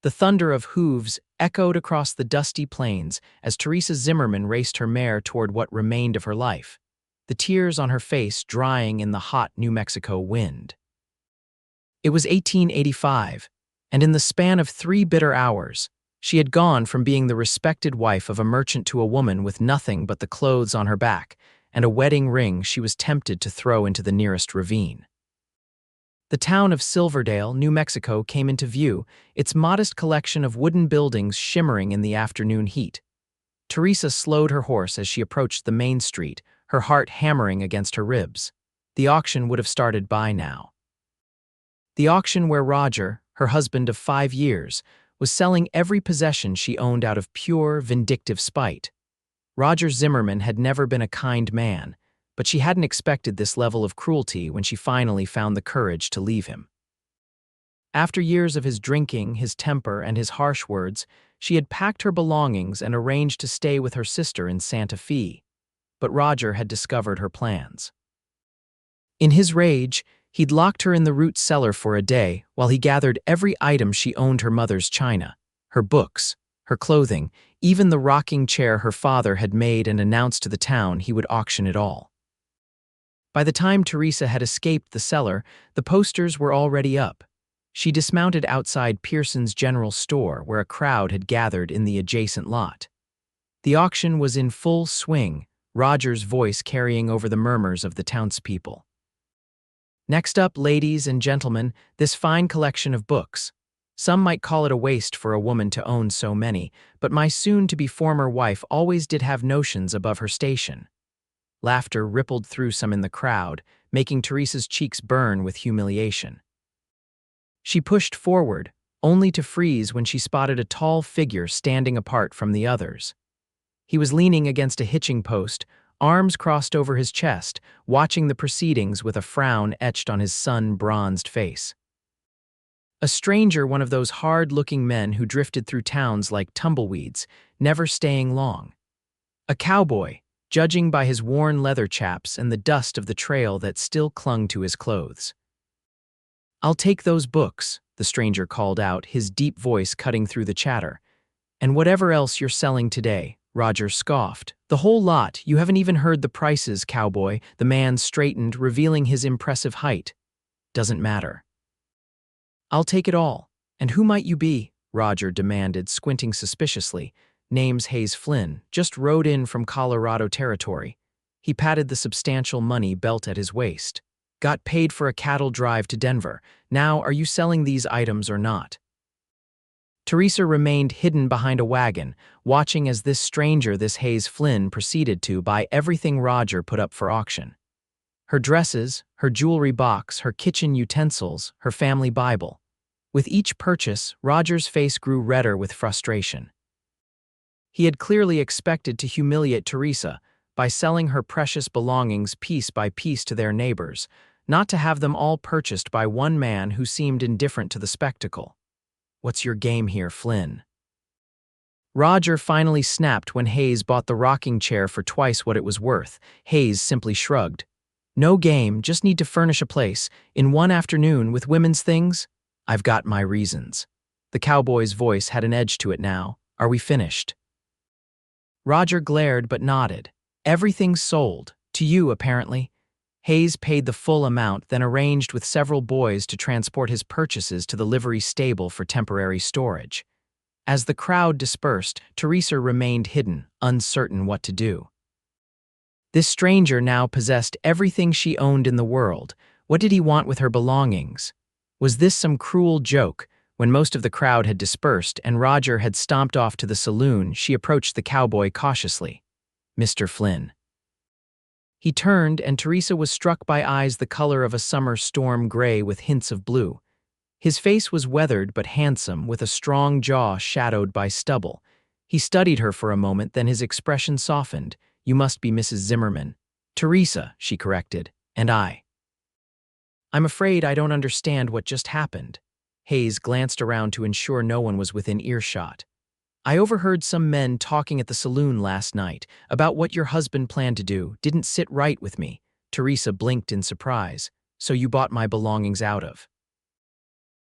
The thunder of hooves echoed across the dusty plains as Teresa Zimmerman raced her mare toward what remained of her life, the tears on her face drying in the hot New Mexico wind. It was 1885, and in the span of 3 bitter hours, she had gone from being the respected wife of a merchant to a woman with nothing but the clothes on her back and a wedding ring she was tempted to throw into the nearest ravine. The town of Silverdale, New Mexico, came into view, its modest collection of wooden buildings shimmering in the afternoon heat. Teresa slowed her horse as she approached the main street, her heart hammering against her ribs. The auction would have started by now. The auction where Roger, her husband of 5 years, was selling every possession she owned out of pure, vindictive spite. Roger Zimmerman had never been a kind man, but she hadn't expected this level of cruelty when she finally found the courage to leave him. After years of his drinking, his temper, and his harsh words, she had packed her belongings and arranged to stay with her sister in Santa Fe. But Roger had discovered her plans. In his rage, he'd locked her in the root cellar for a day while he gathered every item she owned: her mother's china, her books, her clothing, even the rocking chair her father had made, and announced to the town he would auction it all. By the time Teresa had escaped the cellar, the posters were already up. She dismounted outside Pearson's General Store, where a crowd had gathered in the adjacent lot. The auction was in full swing, Roger's voice carrying over the murmurs of the townspeople. Next up, ladies and gentlemen, this fine collection of books. Some might call it a waste for a woman to own so many, but my soon-to-be former wife always did have notions above her station. Laughter rippled through some in the crowd, making Teresa's cheeks burn with humiliation. She pushed forward, only to freeze when she spotted a tall figure standing apart from the others. He was leaning against a hitching post, arms crossed over his chest, watching the proceedings with a frown etched on his sun-bronzed face. A stranger, one of those hard-looking men who drifted through towns like tumbleweeds, never staying long. A cowboy, judging by his worn leather chaps and the dust of the trail that still clung to his clothes. "I'll take those books," the stranger called out, his deep voice cutting through the chatter. "And whatever else you're selling today," Roger scoffed. "The whole lot. You haven't even heard the prices, cowboy." The man straightened, revealing his impressive height. "Doesn't matter." "I'll take it all. And who might you be?" Roger demanded, squinting suspiciously. "Name's Hayes Flynn. Just rode in from Colorado Territory." He patted the substantial money belt at his waist. "Got paid for a cattle drive to Denver. Now, are you selling these items or not?" Teresa remained hidden behind a wagon, watching as this stranger, this Hayes Flynn, proceeded to buy everything Roger put up for auction. Her dresses, her jewelry box, her kitchen utensils, her family Bible. With each purchase, Roger's face grew redder with frustration. He had clearly expected to humiliate Teresa by selling her precious belongings piece by piece to their neighbors, not to have them all purchased by one man who seemed indifferent to the spectacle. "What's your game here, Flynn?" Roger finally snapped when Hayes bought the rocking chair for twice what it was worth. Hayes simply shrugged. "No game, just need to furnish a place. In one afternoon with women's things? I've got my reasons." The cowboy's voice had an edge to it now. "Are we finished?" Roger glared but nodded. "Everything's sold. To you, apparently." Hayes paid the full amount, then arranged with several boys to transport his purchases to the livery stable for temporary storage. As the crowd dispersed, Teresa remained hidden, uncertain what to do. This stranger now possessed everything she owned in the world. What did he want with her belongings? Was this some cruel joke? When most of the crowd had dispersed and Roger had stomped off to the saloon, she approached the cowboy cautiously. "Mr. Flynn." He turned, and Teresa was struck by eyes the color of a summer storm gray with hints of blue. His face was weathered but handsome, with a strong jaw shadowed by stubble. He studied her for a moment, then his expression softened. "You must be Mrs. Zimmerman." "Teresa," she corrected. "And I." "I'm afraid I don't understand what just happened." Hayes glanced around to ensure no one was within earshot. "I overheard some men talking at the saloon last night about what your husband planned to do. Didn't sit right with me." Teresa blinked in surprise. "So you bought my belongings out of—"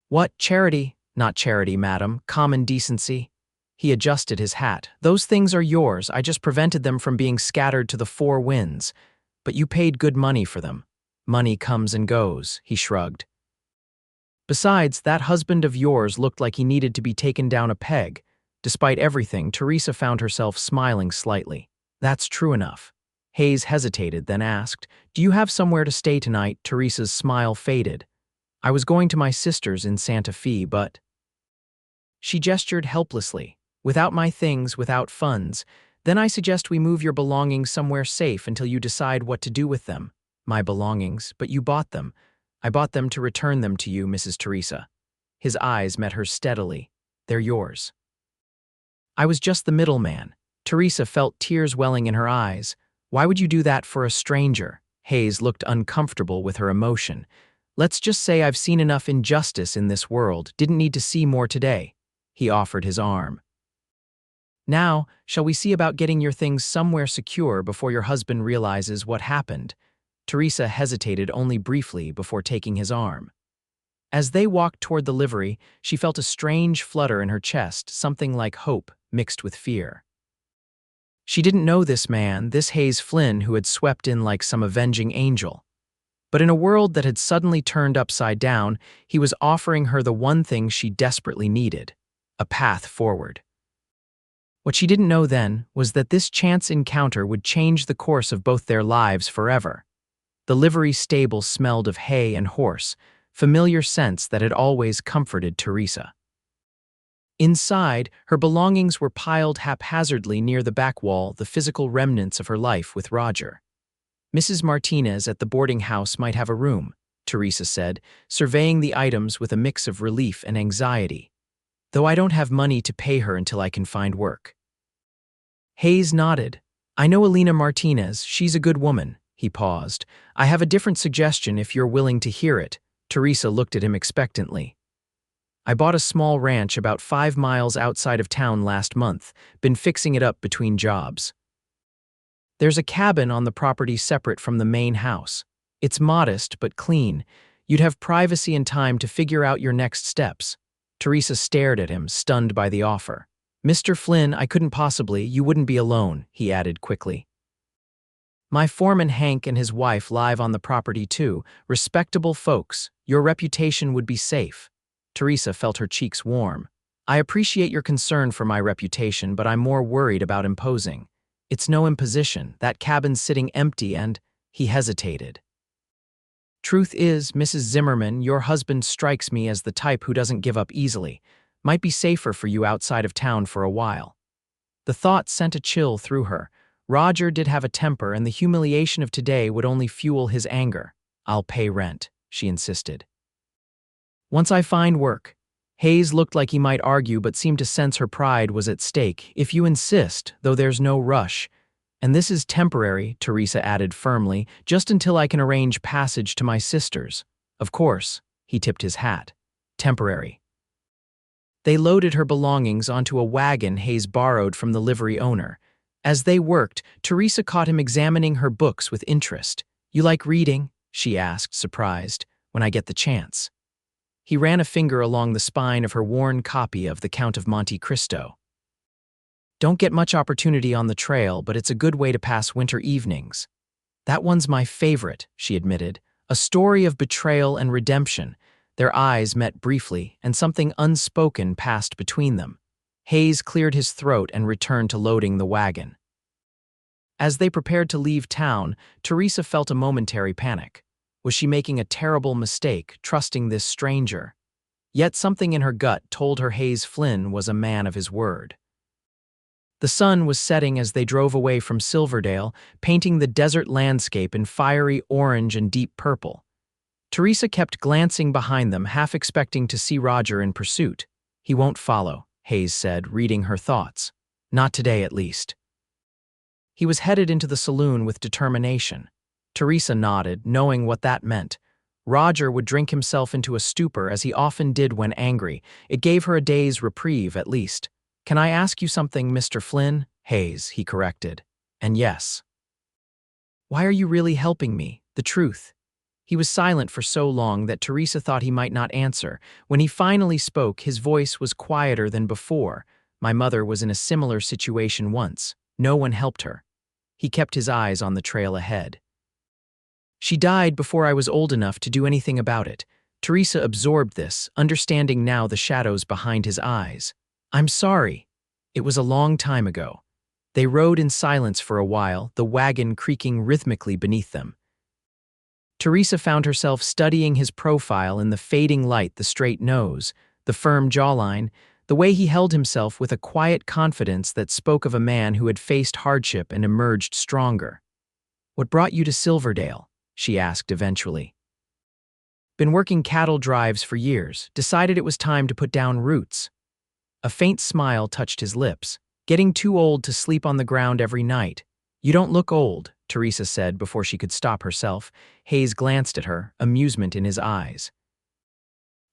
"What, charity? Not charity, madam, common decency. He adjusted his hat. Those things are yours, I just prevented them from being scattered to the four winds. But you paid good money for them. Money comes and goes, he shrugged. Besides, that husband of yours looked like he needed to be taken down a peg. Despite everything, Teresa found herself smiling slightly. That's true enough. Hayes hesitated, then asked, "Do you have somewhere to stay tonight?" Teresa's smile faded. "I was going to my sister's in Santa Fe, but—" She gestured helplessly. "Without my things, without funds. Then I suggest we move your belongings somewhere safe until you decide what to do with them." "My belongings, but you bought them." "I bought them to return them to you, Mrs. Teresa." His eyes met hers steadily. "They're yours." "I was just the middleman." Teresa felt tears welling in her eyes. "Why would you do that for a stranger?" Hayes looked uncomfortable with her emotion. "Let's just say I've seen enough injustice in this world, didn't need to see more today." He offered his arm. "Now, shall we see about getting your things somewhere secure before your husband realizes what happened?" Teresa hesitated only briefly before taking his arm. As they walked toward the livery, she felt a strange flutter in her chest, something like hope mixed with fear. She didn't know this man, this Hayes Flynn who had swept in like some avenging angel. But in a world that had suddenly turned upside down, he was offering her the one thing she desperately needed: a path forward. What she didn't know then was that this chance encounter would change the course of both their lives forever. The livery stable smelled of hay and horse, familiar scents that had always comforted Teresa. Inside, her belongings were piled haphazardly near the back wall, the physical remnants of her life with Roger. "Mrs. Martinez at the boarding house might have a room," Teresa said, surveying the items with a mix of relief and anxiety. "Though I don't have money to pay her until I can find work." Hayes nodded. "I know Alina Martinez, she's a good woman." He paused. "I have a different suggestion if you're willing to hear it." Teresa looked at him expectantly. "I bought a small ranch about 5 miles outside of town last month, been fixing it up between jobs. There's a cabin on the property separate from the main house. It's modest but clean. You'd have privacy and time to figure out your next steps." Teresa stared at him, stunned by the offer. "Mr. Flynn, I couldn't possibly, you wouldn't be alone," he added quickly. "My foreman Hank and his wife live on the property too, respectable folks. Your reputation would be safe." Teresa felt her cheeks warm. "I appreciate your concern for my reputation, but I'm more worried about imposing." "It's no imposition. That cabin's sitting empty and—" He hesitated. "Truth is, Mrs. Zimmerman, your husband strikes me as the type who doesn't give up easily. Might be safer for you outside of town for a while." The thought sent a chill through her. Roger did have a temper, and the humiliation of today would only fuel his anger. "I'll pay rent," she insisted. "Once I find work." Hayes looked like he might argue but seemed to sense her pride was at stake. "If you insist, though there's no rush. And this is temporary," Teresa added firmly, "just until I can arrange passage to my sister's." "Of course," he tipped his hat. "Temporary." They loaded her belongings onto a wagon Hayes borrowed from the livery owner. As they worked, Teresa caught him examining her books with interest. "You like reading?" she asked, surprised. "When I get the chance." He ran a finger along the spine of her worn copy of The Count of Monte Cristo. "Don't get much opportunity on the trail, but it's a good way to pass winter evenings." "That one's my favorite," she admitted. "A story of betrayal and redemption." Their eyes met briefly, and something unspoken passed between them. Hayes cleared his throat and returned to loading the wagon. As they prepared to leave town, Teresa felt a momentary panic. Was she making a terrible mistake, trusting this stranger? Yet something in her gut told her Hayes Flynn was a man of his word. The sun was setting as they drove away from Silverdale, painting the desert landscape in fiery orange and deep purple. Teresa kept glancing behind them, half expecting to see Roger in pursuit. "He won't follow," Hayes said, reading her thoughts. "Not today, at least." He was headed into the saloon with determination. Teresa nodded, knowing what that meant. Roger would drink himself into a stupor, as he often did when angry. It gave her a day's reprieve, at least. "Can I ask you something, Mr. Flynn?" "Hayes," he corrected. "And yes." "Why are you really helping me? The truth." He was silent for so long that Teresa thought he might not answer. When he finally spoke, his voice was quieter than before. My mother was in a similar situation once. No one helped her. He kept his eyes on the trail ahead. She died before I was old enough to do anything about it. Teresa absorbed this, understanding now the shadows behind his eyes. I'm sorry. It was a long time ago. They rode in silence for a while, the wagon creaking rhythmically beneath them. Teresa found herself studying his profile in the fading light, the straight nose, the firm jawline, the way he held himself with a quiet confidence that spoke of a man who had faced hardship and emerged stronger. What brought you to Silverdale? She asked eventually. Been working cattle drives for years, decided it was time to put down roots. A faint smile touched his lips. Getting too old to sleep on the ground every night. You don't look old, Teresa said before she could stop herself. Hayes glanced at her, amusement in his eyes.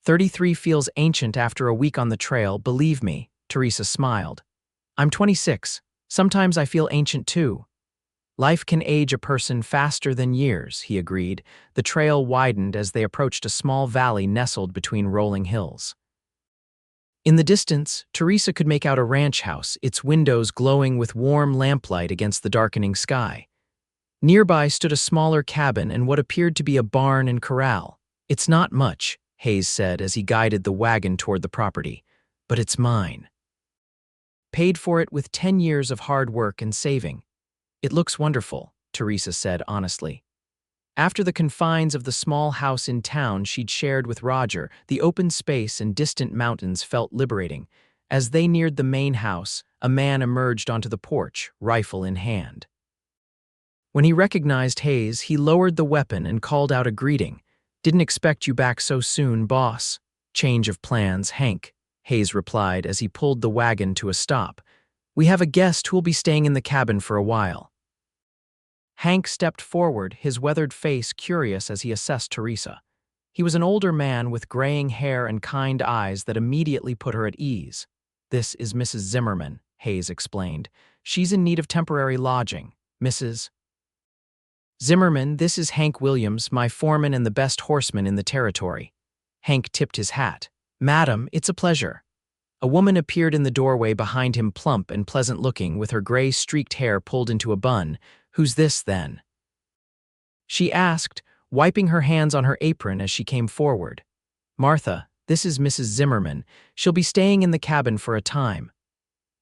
33 feels ancient after a week on the trail, believe me, Teresa smiled. I'm 26. Sometimes I feel ancient too. Life can age a person faster than years, he agreed. The trail widened as they approached a small valley nestled between rolling hills. In the distance, Teresa could make out a ranch house, its windows glowing with warm lamplight against the darkening sky. Nearby stood a smaller cabin and what appeared to be a barn and corral. It's not much, Hayes said as he guided the wagon toward the property, but it's mine. Paid for it with 10 years of hard work and saving. It looks wonderful, Teresa said honestly. After the confines of the small house in town she'd shared with Roger, the open space and distant mountains felt liberating. As they neared the main house, a man emerged onto the porch, rifle in hand. When he recognized Hayes, he lowered the weapon and called out a greeting. Didn't expect you back so soon, boss. Change of plans, Hank, Hayes replied as he pulled the wagon to a stop. We have a guest who'll be staying in the cabin for a while. Hank stepped forward, his weathered face curious as he assessed Teresa. He was an older man with graying hair and kind eyes that immediately put her at ease. This is Mrs. Zimmerman, Hayes explained. She's in need of temporary lodging. Mrs. Zimmerman, this is Hank Williams, my foreman and the best horseman in the territory. Hank tipped his hat. Madam, it's a pleasure. A woman appeared in the doorway behind him, plump and pleasant-looking, with her gray streaked hair pulled into a bun. Who's this, then? She asked, wiping her hands on her apron as she came forward. Martha, this is Mrs. Zimmerman. She'll be staying in the cabin for a time.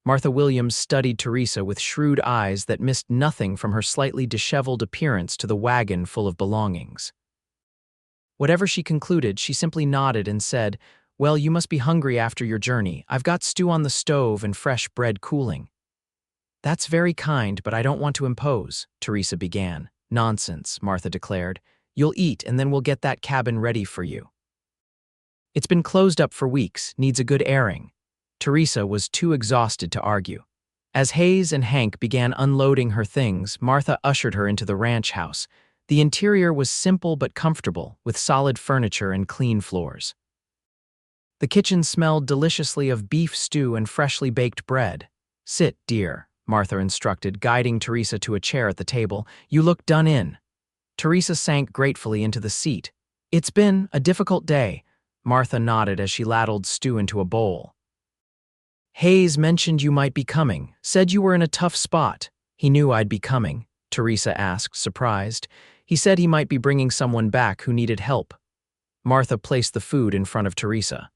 Martha Williams studied Teresa with shrewd eyes that missed nothing from her slightly disheveled appearance to the wagon full of belongings. Whatever she concluded, she simply nodded and said, Well, you must be hungry after your journey. I've got stew on the stove and fresh bread cooling. That's very kind, but I don't want to impose, Teresa began. Nonsense, Martha declared. You'll eat and then we'll get that cabin ready for you. It's been closed up for weeks, needs a good airing. Teresa was too exhausted to argue. As Hayes and Hank began unloading her things, Martha ushered her into the ranch house. The interior was simple but comfortable, with solid furniture and clean floors. The kitchen smelled deliciously of beef stew and freshly baked bread. Sit, dear, Martha instructed, guiding Teresa to a chair at the table. You look done in. Teresa sank gratefully into the seat. It's been a difficult day. Martha nodded as she ladled stew into a bowl. Hayes mentioned you might be coming, said you were in a tough spot. He knew I'd be coming, Teresa asked, surprised. He said he might be bringing someone back who needed help. Martha placed the food in front of Teresa.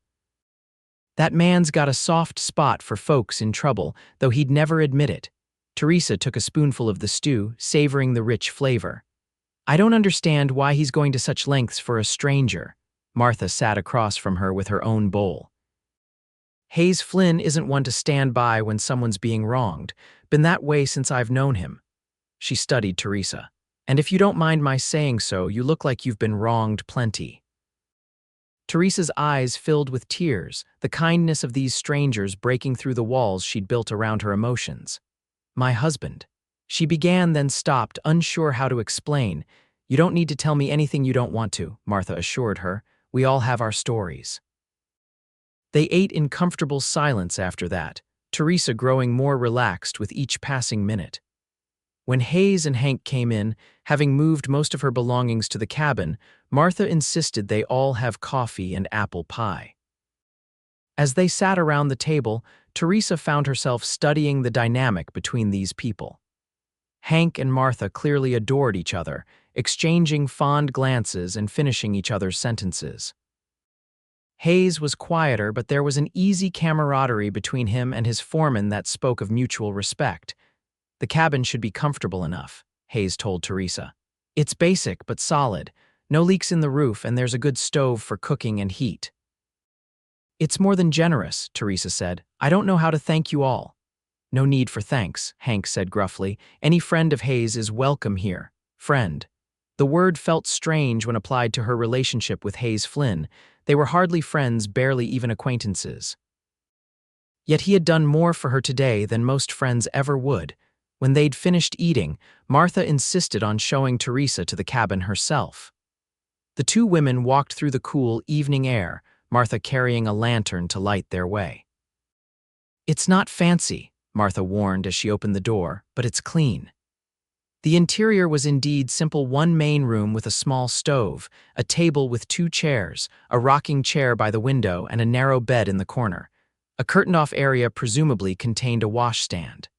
That man's got a soft spot for folks in trouble, though he'd never admit it. Teresa took a spoonful of the stew, savoring the rich flavor. I don't understand why he's going to such lengths for a stranger. Martha sat across from her with her own bowl. Hayes Flynn isn't one to stand by when someone's being wronged. Been that way since I've known him. She studied Teresa. And if you don't mind my saying so, you look like you've been wronged plenty. Teresa's eyes filled with tears, the kindness of these strangers breaking through the walls she'd built around her emotions. My husband. She began, then stopped, unsure how to explain. You don't need to tell me anything you don't want to, Martha assured her. We all have our stories. They ate in comfortable silence after that, Teresa growing more relaxed with each passing minute. When Hayes and Hank came in, having moved most of her belongings to the cabin, Martha insisted they all have coffee and apple pie. As they sat around the table, Teresa found herself studying the dynamic between these people. Hank and Martha clearly adored each other, exchanging fond glances and finishing each other's sentences. Hayes was quieter, but there was an easy camaraderie between him and his foreman that spoke of mutual respect. The cabin should be comfortable enough, Hayes told Teresa. It's basic but solid, no leaks in the roof, and there's a good stove for cooking and heat. It's more than generous, Teresa said. I don't know how to thank you all. No need for thanks, Hank said gruffly. Any friend of Hayes is welcome here. Friend. The word felt strange when applied to her relationship with Hayes Flynn. They were hardly friends, barely even acquaintances. Yet he had done more for her today than most friends ever would. When they'd finished eating, Martha insisted on showing Teresa to the cabin herself. The two women walked through the cool evening air, Martha carrying a lantern to light their way. It's not fancy, Martha warned as she opened the door, but it's clean. The interior was indeed simple: one main room with a small stove, a table with 2 chairs, a rocking chair by the window, and a narrow bed in the corner. A curtained-off area presumably contained a washstand.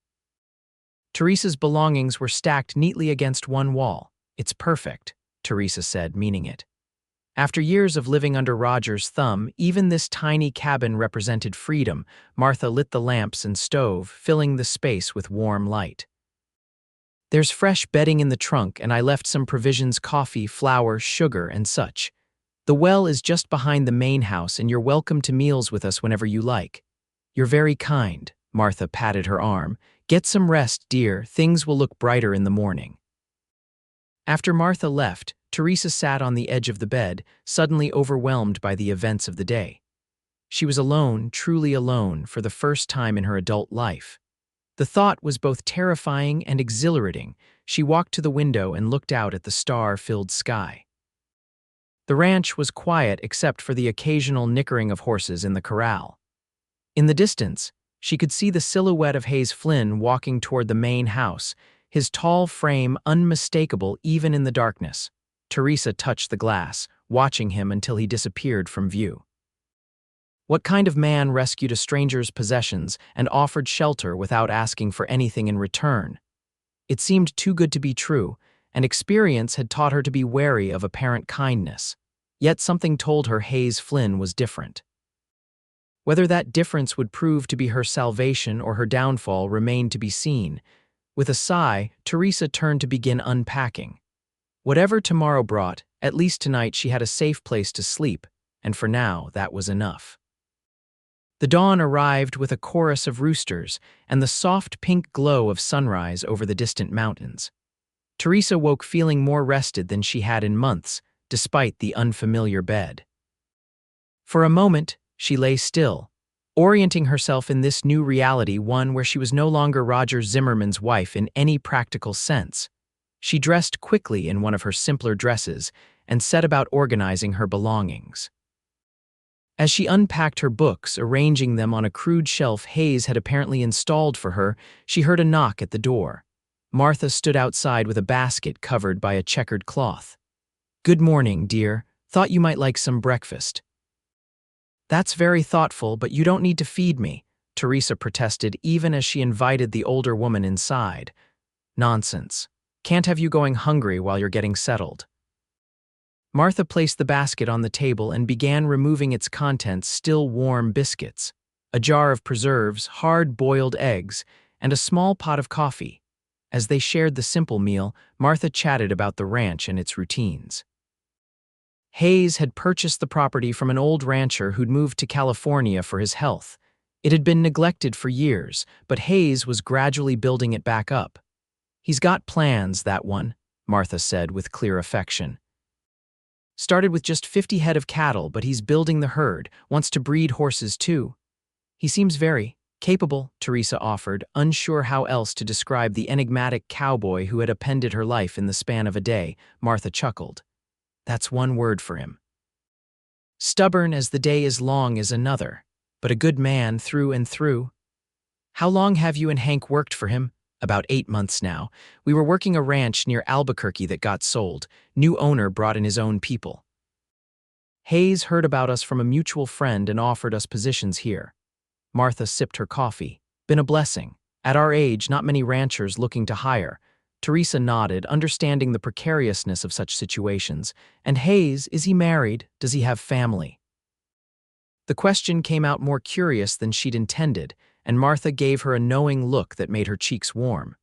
Teresa's belongings were stacked neatly against one wall. It's perfect, Teresa said, meaning it. After years of living under Roger's thumb, even this tiny cabin represented freedom. Martha lit the lamps and stove, filling the space with warm light. There's fresh bedding in the trunk, and I left some provisions: coffee, flour, sugar, and such. The well is just behind the main house, and you're welcome to meals with us whenever you like. You're very kind, Martha patted her arm. Get some rest, dear. Things will look brighter in the morning. After Martha left, Teresa sat on the edge of the bed, suddenly overwhelmed by the events of the day. She was alone, truly alone, for the first time in her adult life. The thought was both terrifying and exhilarating. She walked to the window and looked out at the star-filled sky. The ranch was quiet except for the occasional nickering of horses in the corral. In the distance, she could see the silhouette of Hayes Flynn walking toward the main house, his tall frame unmistakable even in the darkness. Teresa touched the glass, watching him until he disappeared from view. What kind of man rescued a stranger's possessions and offered shelter without asking for anything in return? It seemed too good to be true, and experience had taught her to be wary of apparent kindness. Yet something told her Hayes Flynn was different. Whether that difference would prove to be her salvation or her downfall remained to be seen. With a sigh, Teresa turned to begin unpacking. Whatever tomorrow brought, at least tonight she had a safe place to sleep, and for now that was enough. The dawn arrived with a chorus of roosters and the soft pink glow of sunrise over the distant mountains. Teresa woke feeling more rested than she had in months, despite the unfamiliar bed. For a moment, she lay still, orienting herself in this new reality, one where she was no longer Roger Zimmerman's wife in any practical sense. She dressed quickly in one of her simpler dresses and set about organizing her belongings. As she unpacked her books, arranging them on a crude shelf Hayes had apparently installed for her, she heard a knock at the door. Martha stood outside with a basket covered by a checkered cloth. "Good morning, dear. Thought you might like some breakfast." "That's very thoughtful, but you don't need to feed me," Teresa protested even as she invited the older woman inside. "Nonsense. Can't have you going hungry while you're getting settled." Martha placed the basket on the table and began removing its contents: still warm biscuits, a jar of preserves, hard-boiled eggs, and a small pot of coffee. As they shared the simple meal, Martha chatted about the ranch and its routines. Hayes had purchased the property from an old rancher who'd moved to California for his health. It had been neglected for years, but Hayes was gradually building it back up. "He's got plans, that one," Martha said with clear affection. "Started with just 50 head of cattle, but he's building the herd, wants to breed horses too. He seems very capable," Teresa offered, unsure how else to describe the enigmatic cowboy who had upended her life in the span of a day. Martha chuckled. "That's one word for him. Stubborn as the day is long is another, but a good man through and through. How long have you and Hank worked for him?" About 8 months now. We were working a ranch near Albuquerque that got sold. New owner brought in his own people. Hayes heard about us from a mutual friend and offered us positions here. Martha sipped her coffee. Been a blessing. At our age, not many ranchers looking to hire. Teresa nodded, understanding the precariousness of such situations. And Hayes, is he married? Does he have family? The question came out more curious than she'd intended, and Martha gave her a knowing look that made her cheeks warm.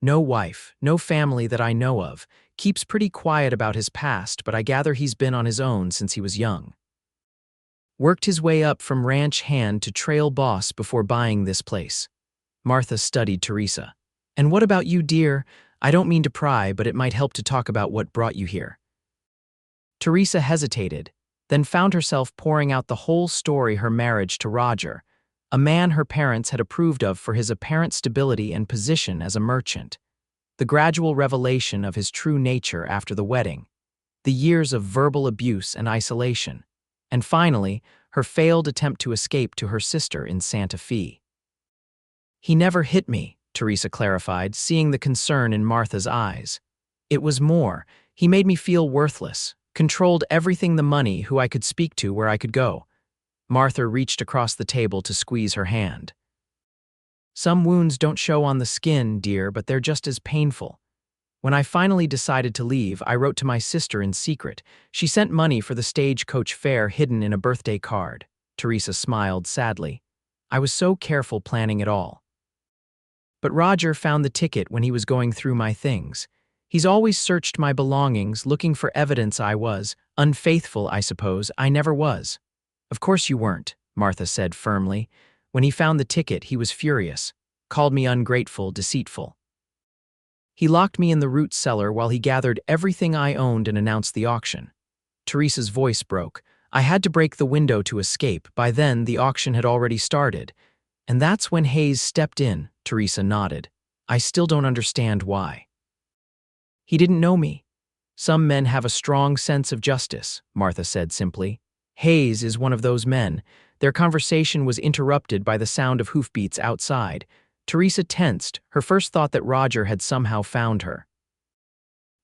No wife, no family that I know of. Keeps pretty quiet about his past, but I gather he's been on his own since he was young. Worked his way up from ranch hand to trail boss before buying this place. Martha studied Teresa. And what about you, dear? I don't mean to pry, but it might help to talk about what brought you here. Teresa hesitated, then found herself pouring out the whole story her marriage to Roger, a man her parents had approved of for his apparent stability and position as a merchant, the gradual revelation of his true nature after the wedding, the years of verbal abuse and isolation, and finally, her failed attempt to escape to her sister in Santa Fe. He never hit me, Teresa clarified, seeing the concern in Martha's eyes. It was more. He made me feel worthless, controlled everything, the money, who I could speak to, where I could go. Martha reached across the table to squeeze her hand. Some wounds don't show on the skin, dear, but they're just as painful. When I finally decided to leave, I wrote to my sister in secret. She sent money for the stagecoach fare hidden in a birthday card. Teresa smiled sadly. I was so careful planning it all. But Roger found the ticket when he was going through my things. He's always searched my belongings, looking for evidence I was unfaithful, I suppose. I never was. Of course you weren't, Martha said firmly. When he found the ticket, he was furious, called me ungrateful, deceitful. He locked me in the root cellar while he gathered everything I owned and announced the auction. Teresa's voice broke. I had to break the window to escape. By then, the auction had already started. And that's when Hayes stepped in, Teresa nodded. I still don't understand why. He didn't know me. Some men have a strong sense of justice, Martha said simply. Hayes is one of those men. Their conversation was interrupted by the sound of hoofbeats outside. Teresa tensed, her first thought that Roger had somehow found her.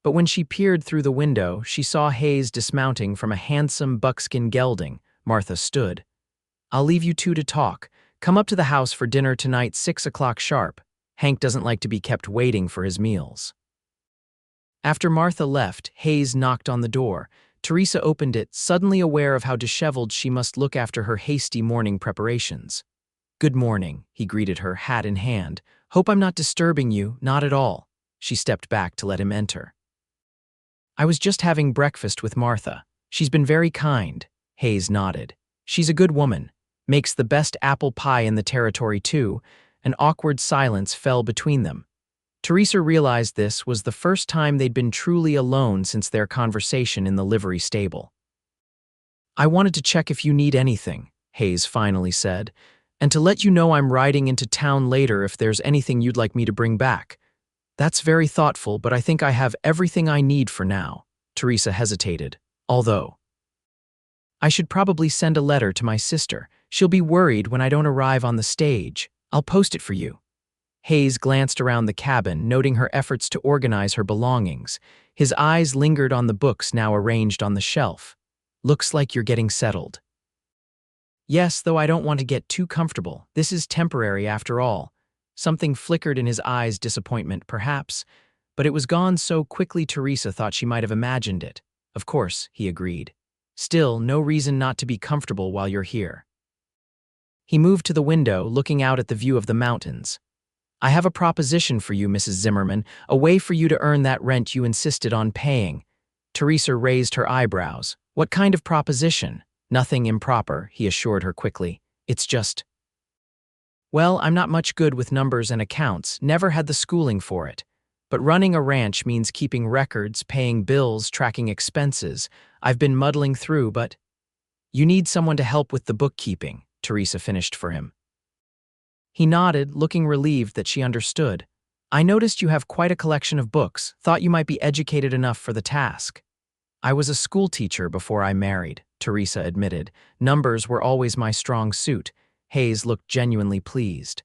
But when she peered through the window, she saw Hayes dismounting from a handsome buckskin gelding. Martha stood. I'll leave you two to talk. Come up to the house for dinner tonight, 6 o'clock sharp. Hank doesn't like to be kept waiting for his meals. After Martha left, Hayes knocked on the door. Teresa opened it, suddenly aware of how disheveled she must look after her hasty morning preparations. Good morning, he greeted her, hat in hand. Hope I'm not disturbing you, not at all. She stepped back to let him enter. I was just having breakfast with Martha. She's been very kind. Hayes nodded. She's a good woman. Makes the best apple pie in the territory, too. An awkward silence fell between them. Teresa realized this was the first time they'd been truly alone since their conversation in the livery stable. I wanted to check if you need anything, Hayes finally said, and to let you know I'm riding into town later if there's anything you'd like me to bring back. That's very thoughtful, but I think I have everything I need for now. Teresa hesitated. Although I should probably send a letter to my sister. She'll be worried when I don't arrive on the stage. I'll post it for you. Hayes glanced around the cabin, noting her efforts to organize her belongings. His eyes lingered on the books now arranged on the shelf. Looks like you're getting settled. Yes, though I don't want to get too comfortable. This is temporary after all. Something flickered in his eyes, disappointment, perhaps, but it was gone so quickly Teresa thought she might have imagined it. Of course, he agreed. Still, no reason not to be comfortable while you're here. He moved to the window, looking out at the view of the mountains. I have a proposition for you, Mrs. Zimmerman, a way for you to earn that rent you insisted on paying. Teresa raised her eyebrows. What kind of proposition? Nothing improper, he assured her quickly. It's just… Well, I'm not much good with numbers and accounts, never had the schooling for it. But running a ranch means keeping records, paying bills, tracking expenses. I've been muddling through, but… You need someone to help with the bookkeeping, Teresa finished for him. He nodded, looking relieved that she understood. I noticed you have quite a collection of books, thought you might be educated enough for the task. I was a school teacher before I married, Teresa admitted. Numbers were always my strong suit. Hayes looked genuinely pleased.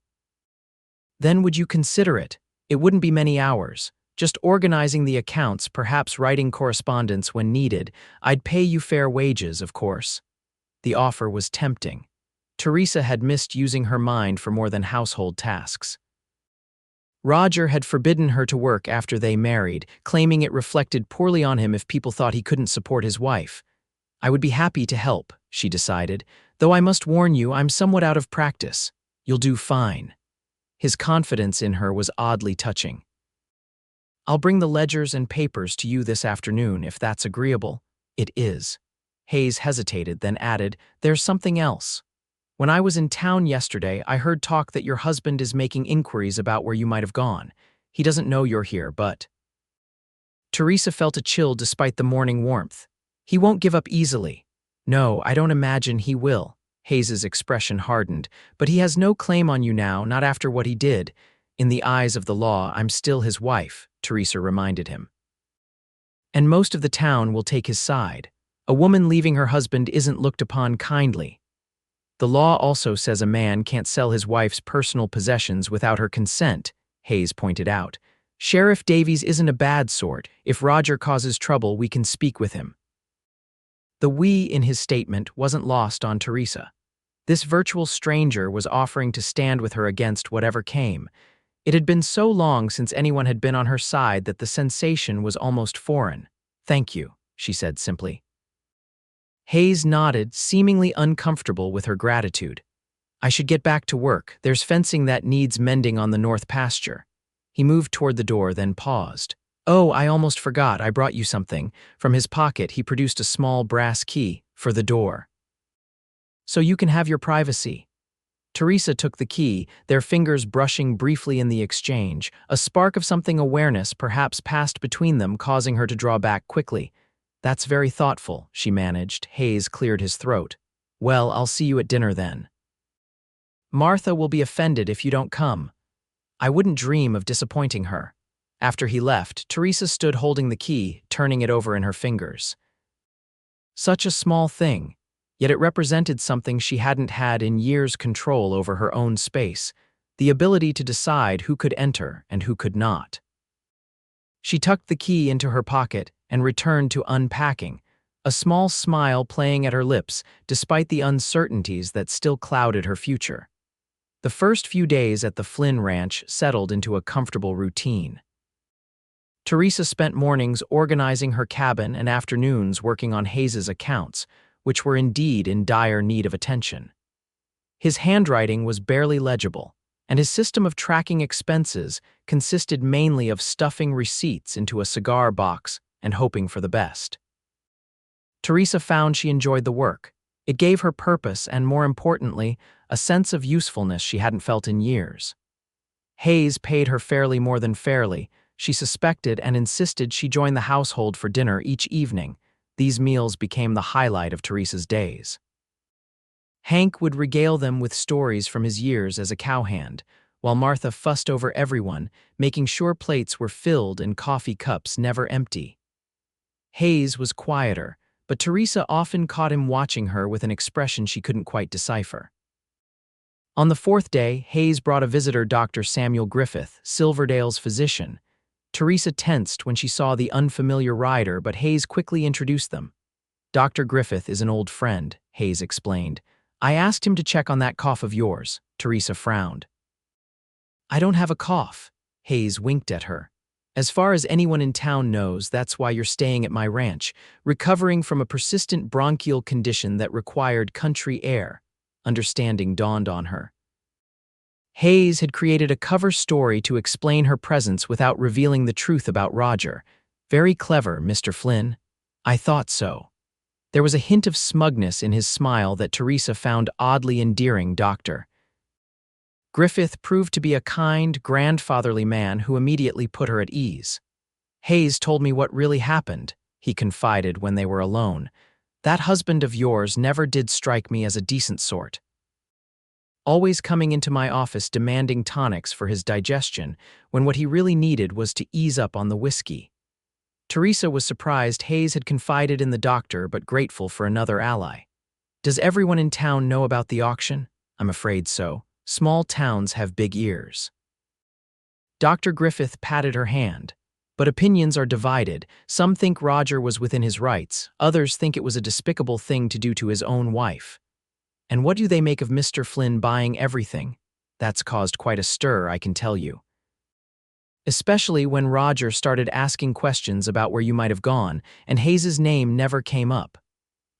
Then would you consider it? It wouldn't be many hours. Just organizing the accounts, perhaps writing correspondence when needed. I'd pay you fair wages, of course. The offer was tempting. Teresa had missed using her mind for more than household tasks. Roger had forbidden her to work after they married, claiming it reflected poorly on him if people thought he couldn't support his wife. I would be happy to help, she decided, though I must warn you I'm somewhat out of practice. You'll do fine. His confidence in her was oddly touching. I'll bring the ledgers and papers to you this afternoon, if that's agreeable. It is. Hayes hesitated, then added, there's something else. When I was in town yesterday, I heard talk that your husband is making inquiries about where you might have gone. He doesn't know you're here, but… Teresa felt a chill despite the morning warmth. He won't give up easily. No, I don't imagine he will. Hayes's expression hardened. But he has no claim on you now, not after what he did. In the eyes of the law, I'm still his wife, Teresa reminded him. And most of the town will take his side. A woman leaving her husband isn't looked upon kindly. The law also says a man can't sell his wife's personal possessions without her consent, Hayes pointed out. Sheriff Davies isn't a bad sort. If Roger causes trouble, we can speak with him. The we in his statement wasn't lost on Teresa. This virtual stranger was offering to stand with her against whatever came. It had been so long since anyone had been on her side that the sensation was almost foreign. Thank you, she said simply. Hayes nodded, seemingly uncomfortable with her gratitude. I should get back to work. There's fencing that needs mending on the north pasture. He moved toward the door, then paused. Oh, I almost forgot. I brought you something. From his pocket, he produced a small brass key for the door. So you can have your privacy. Teresa took the key, their fingers brushing briefly in the exchange. A spark of something awareness perhaps passed between them, causing her to draw back quickly. That's very thoughtful, she managed. Hayes cleared his throat. Well, I'll see you at dinner then. Martha will be offended if you don't come. I wouldn't dream of disappointing her. After he left, Teresa stood holding the key, turning it over in her fingers. Such a small thing, yet it represented something she hadn't had in years: control over her own space, the ability to decide who could enter and who could not. She tucked the key into her pocket and returned to unpacking, a small smile playing at her lips despite the uncertainties that still clouded her future. The first few days at the Flynn ranch settled into a comfortable routine. Teresa spent mornings organizing her cabin and afternoons working on Hayes's accounts, which were indeed in dire need of attention. His handwriting was barely legible, and his system of tracking expenses consisted mainly of stuffing receipts into a cigar box and hoping for the best. Teresa found she enjoyed the work. It gave her purpose and, more importantly, a sense of usefulness she hadn't felt in years. Hayes paid her fairly more than fairly. She suspected and insisted she join the household for dinner each evening. These meals became the highlight of Teresa's days. Hank would regale them with stories from his years as a cowhand, while Martha fussed over everyone, making sure plates were filled and coffee cups never empty. Hayes was quieter, but Teresa often caught him watching her with an expression she couldn't quite decipher. On the fourth day, Hayes brought a visitor, Dr. Samuel Griffith, Silverdale's physician. Teresa tensed when she saw the unfamiliar rider, but Hayes quickly introduced them. Dr. Griffith is an old friend, Hayes explained. I asked him to check on that cough of yours. Teresa frowned. I don't have a cough. Hayes winked at her. As far as anyone in town knows, that's why you're staying at my ranch, recovering from a persistent bronchial condition that required country air. Understanding dawned on her. Hayes had created a cover story to explain her presence without revealing the truth about Roger. Very clever, Mr. Flynn. I thought so. There was a hint of smugness in his smile that Teresa found oddly endearing. Dr. Griffith proved to be a kind, grandfatherly man who immediately put her at ease. Hayes told me what really happened, he confided when they were alone. That husband of yours never did strike me as a decent sort. Always coming into my office demanding tonics for his digestion, when what he really needed was to ease up on the whiskey. Teresa was surprised Hayes had confided in the doctor, but grateful for another ally. Does everyone in town know about the auction? I'm afraid so. Small towns have big ears. Dr. Griffith patted her hand. But opinions are divided. Some think Roger was within his rights. Others think it was a despicable thing to do to his own wife. And what do they make of Mr. Flynn buying everything? That's caused quite a stir, I can tell you. Especially when Roger started asking questions about where you might have gone, and Hayes's name never came up.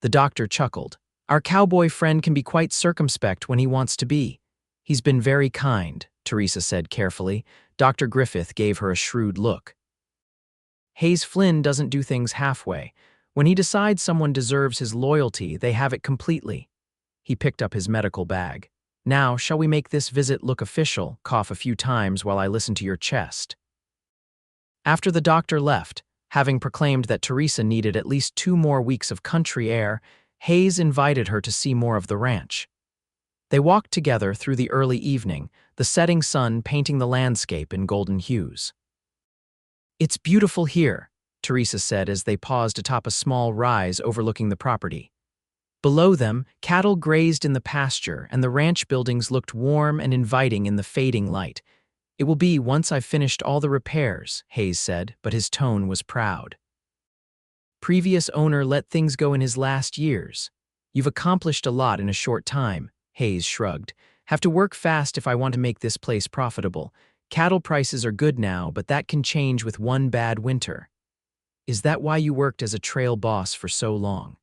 The doctor chuckled. Our cowboy friend can be quite circumspect when he wants to be. He's been very kind, Teresa said carefully. Dr. Griffith gave her a shrewd look. Hayes Flynn doesn't do things halfway. When he decides someone deserves his loyalty, they have it completely. He picked up his medical bag. Now, shall we make this visit look official? Cough a few times while I listen to your chest. After the doctor left, having proclaimed that Teresa needed at least 2 more weeks of country air, Hayes invited her to see more of the ranch. They walked together through the early evening, the setting sun painting the landscape in golden hues. It's beautiful here, Teresa said as they paused atop a small rise overlooking the property. Below them, cattle grazed in the pasture and the ranch buildings looked warm and inviting in the fading light. It will be once I've finished all the repairs, Hayes said, but his tone was proud. Previous owner let things go in his last years. You've accomplished a lot in a short time, Hayes shrugged. Have to work fast if I want to make this place profitable. Cattle prices are good now, but that can change with one bad winter. Is that why you worked as a trail boss for so long?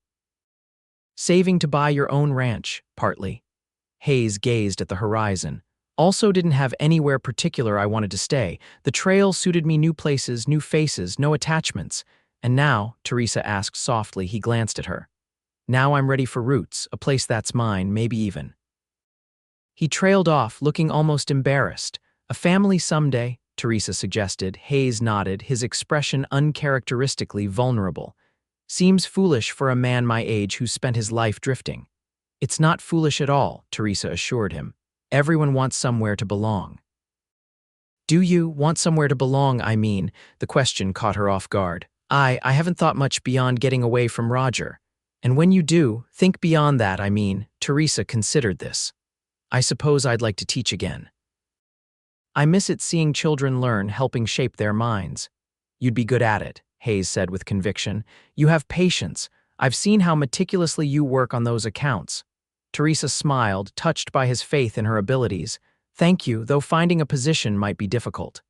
Saving to buy your own ranch, partly. Hayes gazed at the horizon. Also didn't have anywhere particular I wanted to stay. The trail suited me, new places, new faces, no attachments. And now, Teresa asked softly. He glanced at her. Now I'm ready for roots, a place that's mine, maybe even. He trailed off, looking almost embarrassed. A family someday, Teresa suggested. Hayes nodded, his expression uncharacteristically vulnerable. Seems foolish for a man my age who's spent his life drifting. It's not foolish at all, Teresa assured him. Everyone wants somewhere to belong. Do you want somewhere to belong, I mean? The question caught her off guard. I haven't thought much beyond getting away from Roger. And when you do, think beyond that, I mean. Teresa considered this. I suppose I'd like to teach again. I miss it, seeing children learn, helping shape their minds. You'd be good at it, Hayes said with conviction. You have patience. I've seen how meticulously you work on those accounts. Teresa smiled, touched by his faith in her abilities. Thank you, though finding a position might be difficult.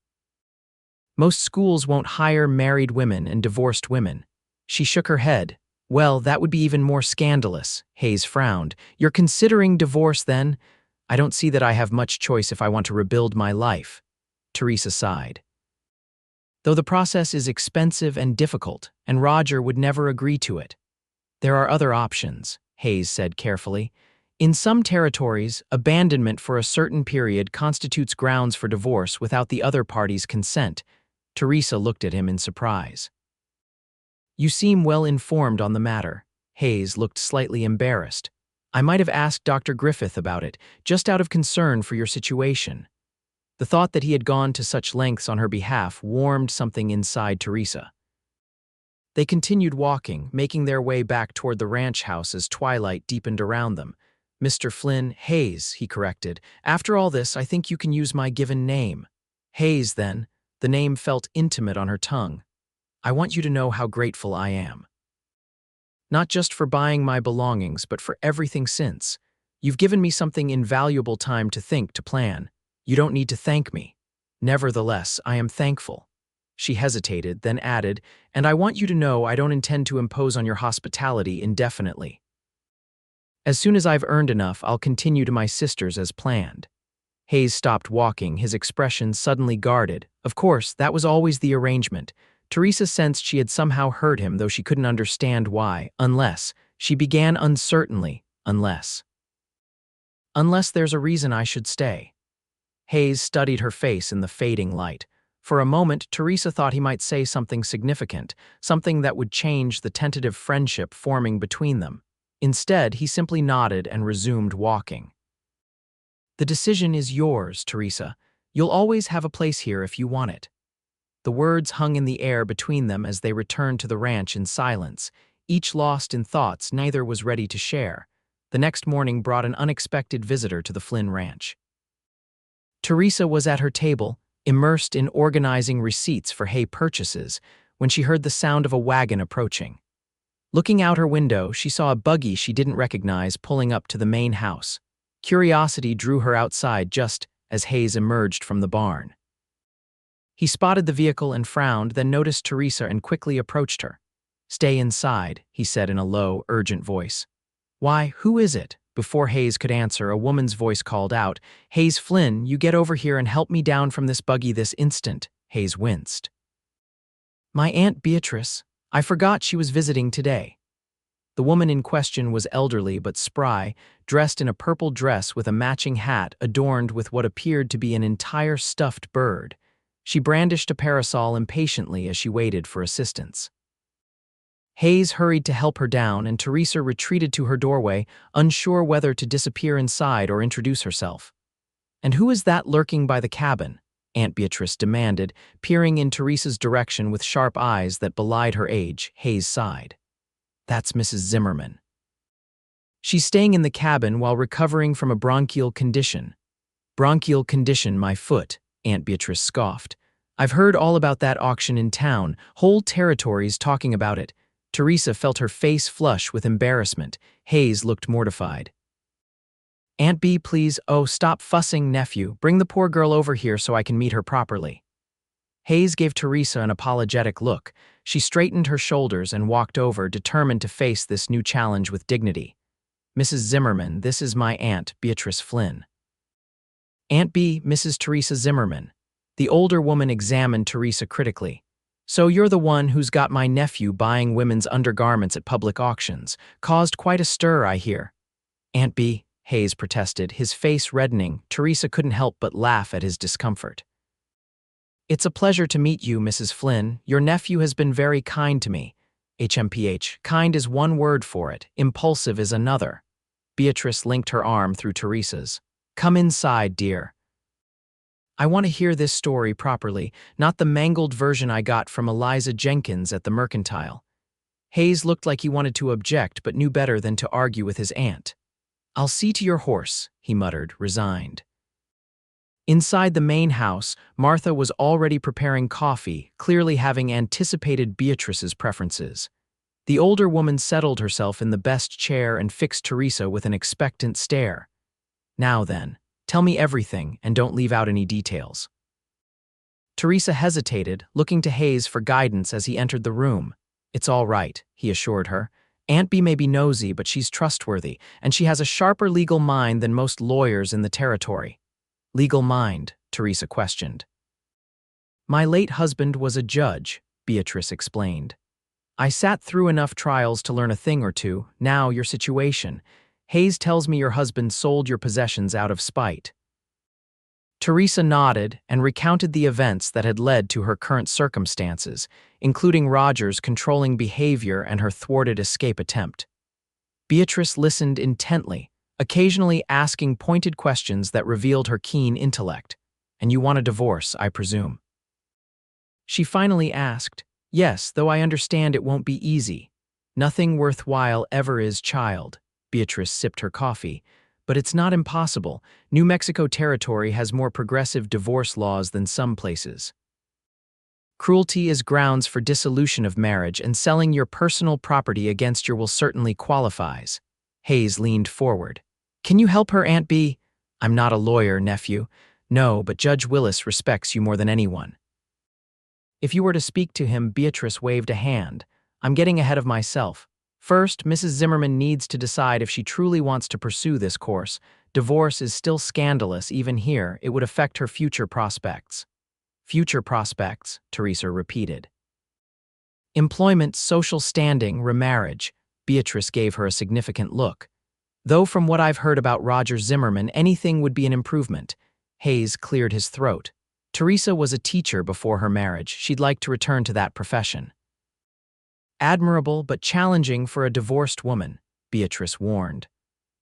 Most schools won't hire married women and divorced women. She shook her head. Well, that would be even more scandalous, Hayes frowned. You're considering divorce then? I don't see that I have much choice if I want to rebuild my life. Teresa sighed. Though the process is expensive and difficult, and Roger would never agree to it. There are other options, Hayes said carefully. In some territories, abandonment for a certain period constitutes grounds for divorce without the other party's consent. Teresa looked at him in surprise. You seem well informed on the matter. Hayes looked slightly embarrassed. I might have asked Dr. Griffith about it, just out of concern for your situation. The thought that he had gone to such lengths on her behalf warmed something inside Teresa. They continued walking, making their way back toward the ranch house as twilight deepened around them. Mr. Flynn, Hayes, he corrected. After all this, I think you can use my given name. Hayes, then. The name felt intimate on her tongue. I want you to know how grateful I am. Not just for buying my belongings, but for everything since. You've given me something invaluable time to think, to plan. You don't need to thank me. Nevertheless, I am thankful. She hesitated, then added, and I want you to know I don't intend to impose on your hospitality indefinitely. As soon as I've earned enough, I'll continue to my sister's as planned. Hayes stopped walking, his expression suddenly guarded. Of course, that was always the arrangement. Teresa sensed she had somehow hurt him, though she couldn't understand why. She began uncertainly, unless there's a reason I should stay. Hayes studied her face in the fading light. For a moment, Teresa thought he might say something significant, something that would change the tentative friendship forming between them. Instead, he simply nodded and resumed walking. The decision is yours, Teresa. You'll always have a place here if you want it. The words hung in the air between them as they returned to the ranch in silence, each lost in thoughts neither was ready to share. The next morning brought an unexpected visitor to the Flynn ranch. Teresa was at her table, immersed in organizing receipts for hay purchases, when she heard the sound of a wagon approaching. Looking out her window, she saw a buggy she didn't recognize pulling up to the main house. Curiosity drew her outside just as Hayes emerged from the barn. He spotted the vehicle and frowned, then noticed Teresa and quickly approached her. "Stay inside," he said in a low, urgent voice. "Why, who is it?" Before Hayes could answer, a woman's voice called out, "Hayes Flynn, you get over here and help me down from this buggy this instant." Hayes winced. "My Aunt Beatrice. I forgot she was visiting today." The woman in question was elderly but spry, dressed in a purple dress with a matching hat adorned with what appeared to be an entire stuffed bird. She brandished a parasol impatiently as she waited for assistance. Hayes hurried to help her down, and Teresa retreated to her doorway, unsure whether to disappear inside or introduce herself. "And who is that lurking by the cabin?" Aunt Beatrice demanded, peering in Teresa's direction with sharp eyes that belied her age. Hayes sighed. "That's Mrs. Zimmerman. She's staying in the cabin while recovering from a bronchial condition." "Bronchial condition, my foot," Aunt Beatrice scoffed. "I've heard all about that auction in town, whole territories talking about it." Teresa felt her face flush with embarrassment. Hayes looked mortified. "Aunt B, please, oh, stop fussing, nephew. Bring the poor girl over here so I can meet her properly." Hayes gave Teresa an apologetic look. She straightened her shoulders and walked over, determined to face this new challenge with dignity. "Mrs. Zimmerman, this is my aunt, Beatrice Flynn." "Aunt B, Mrs. Teresa Zimmerman." The older woman examined Teresa critically. "So you're the one who's got my nephew buying women's undergarments at public auctions. Caused quite a stir, I hear." "Aunt B," Hayes protested, his face reddening. Teresa couldn't help but laugh at his discomfort. "It's a pleasure to meet you, Mrs. Flynn. Your nephew has been very kind to me." HMPH, kind is one word for it, impulsive is another. Beatrice linked her arm through Teresa's. "Come inside, dear. I want to hear this story properly, not the mangled version I got from Eliza Jenkins at the Mercantile." Hayes looked like he wanted to object but knew better than to argue with his aunt. "I'll see to your horse," he muttered, resigned. Inside the main house, Martha was already preparing coffee, clearly having anticipated Beatrice's preferences. The older woman settled herself in the best chair and fixed Teresa with an expectant stare. "Now then, tell me everything and don't leave out any details." Teresa hesitated, looking to Hayes for guidance as he entered the room. "It's all right," he assured her. "Aunt B may be nosy, but she's trustworthy, and she has a sharper legal mind than most lawyers in the territory." "Legal mind?" Teresa questioned. "My late husband was a judge," Beatrice explained. "I sat through enough trials to learn a thing or two. Now your situation. Hayes tells me your husband sold your possessions out of spite." Teresa nodded and recounted the events that had led to her current circumstances, including Roger's controlling behavior and her thwarted escape attempt. Beatrice listened intently, occasionally asking pointed questions that revealed her keen intellect. "And you want a divorce, I presume?" She finally asked. "Yes, though I understand it won't be easy. Nothing worthwhile ever is, child." Beatrice sipped her coffee. "But it's not impossible. New Mexico territory has more progressive divorce laws than some places. Cruelty is grounds for dissolution of marriage, and selling your personal property against your will certainly qualifies." Hayes leaned forward. "Can you help her, Aunt B?" "I'm not a lawyer, nephew." "No, but Judge Willis respects you more than anyone." "If you were to speak to him," Beatrice waved a hand. "I'm getting ahead of myself. First, Mrs. Zimmerman needs to decide if she truly wants to pursue this course. Divorce is still scandalous even here. It would affect her future prospects." "Future prospects," Teresa repeated. "Employment, social standing, remarriage." Beatrice gave her a significant look. "Though from what I've heard about Roger Zimmerman, anything would be an improvement." Hayes cleared his throat. "Teresa was a teacher before her marriage. She'd like to return to that profession." "Admirable but challenging for a divorced woman," Beatrice warned.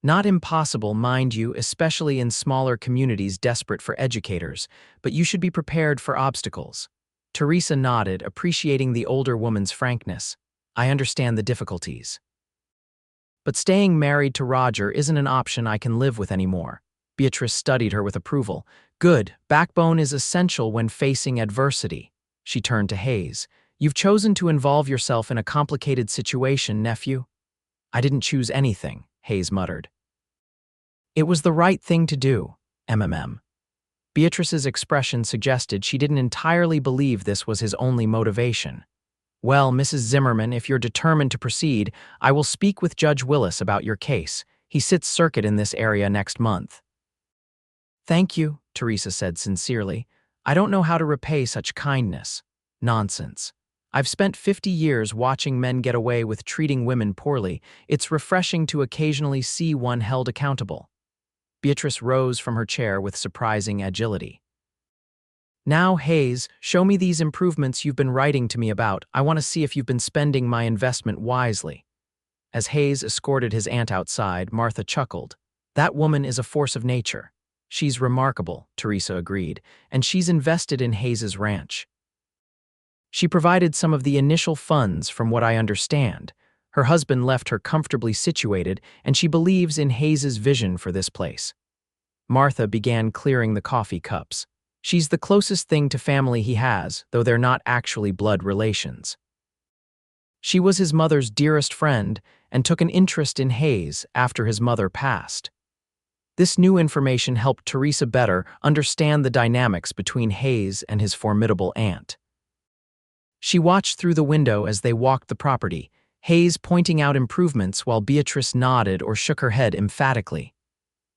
"Not impossible, mind you, especially in smaller communities desperate for educators, but you should be prepared for obstacles." Teresa nodded, appreciating the older woman's frankness. "I understand the difficulties. But staying married to Roger isn't an option I can live with anymore." Beatrice studied her with approval. Good, backbone is essential when facing adversity. She turned to Hayes. You've chosen to involve yourself in a complicated situation, nephew. I didn't choose anything, Hayes muttered. It was the right thing to do, MMM. Beatrice's expression suggested she didn't entirely believe this was his only motivation. Well, Mrs. Zimmerman, if you're determined to proceed, I will speak with Judge Willis about your case. He sits circuit in this area next month. Thank you, Teresa said sincerely. I don't know how to repay such kindness. Nonsense. I've spent 50 years watching men get away with treating women poorly. It's refreshing to occasionally see one held accountable. Beatrice rose from her chair with surprising agility. Now, Hayes, show me these improvements you've been writing to me about. I want to see if you've been spending my investment wisely. As Hayes escorted his aunt outside, Martha chuckled. That woman is a force of nature. She's remarkable, Teresa agreed, and she's invested in Hayes's ranch. She provided some of the initial funds from what I understand. Her husband left her comfortably situated, and she believes in Hayes's vision for this place. Martha began clearing the coffee cups. She's the closest thing to family he has, though they're not actually blood relations. She was his mother's dearest friend and took an interest in Hayes after his mother passed. This new information helped Teresa better understand the dynamics between Hayes and his formidable aunt. She watched through the window as they walked the property, Hayes pointing out improvements while Beatrice nodded or shook her head emphatically.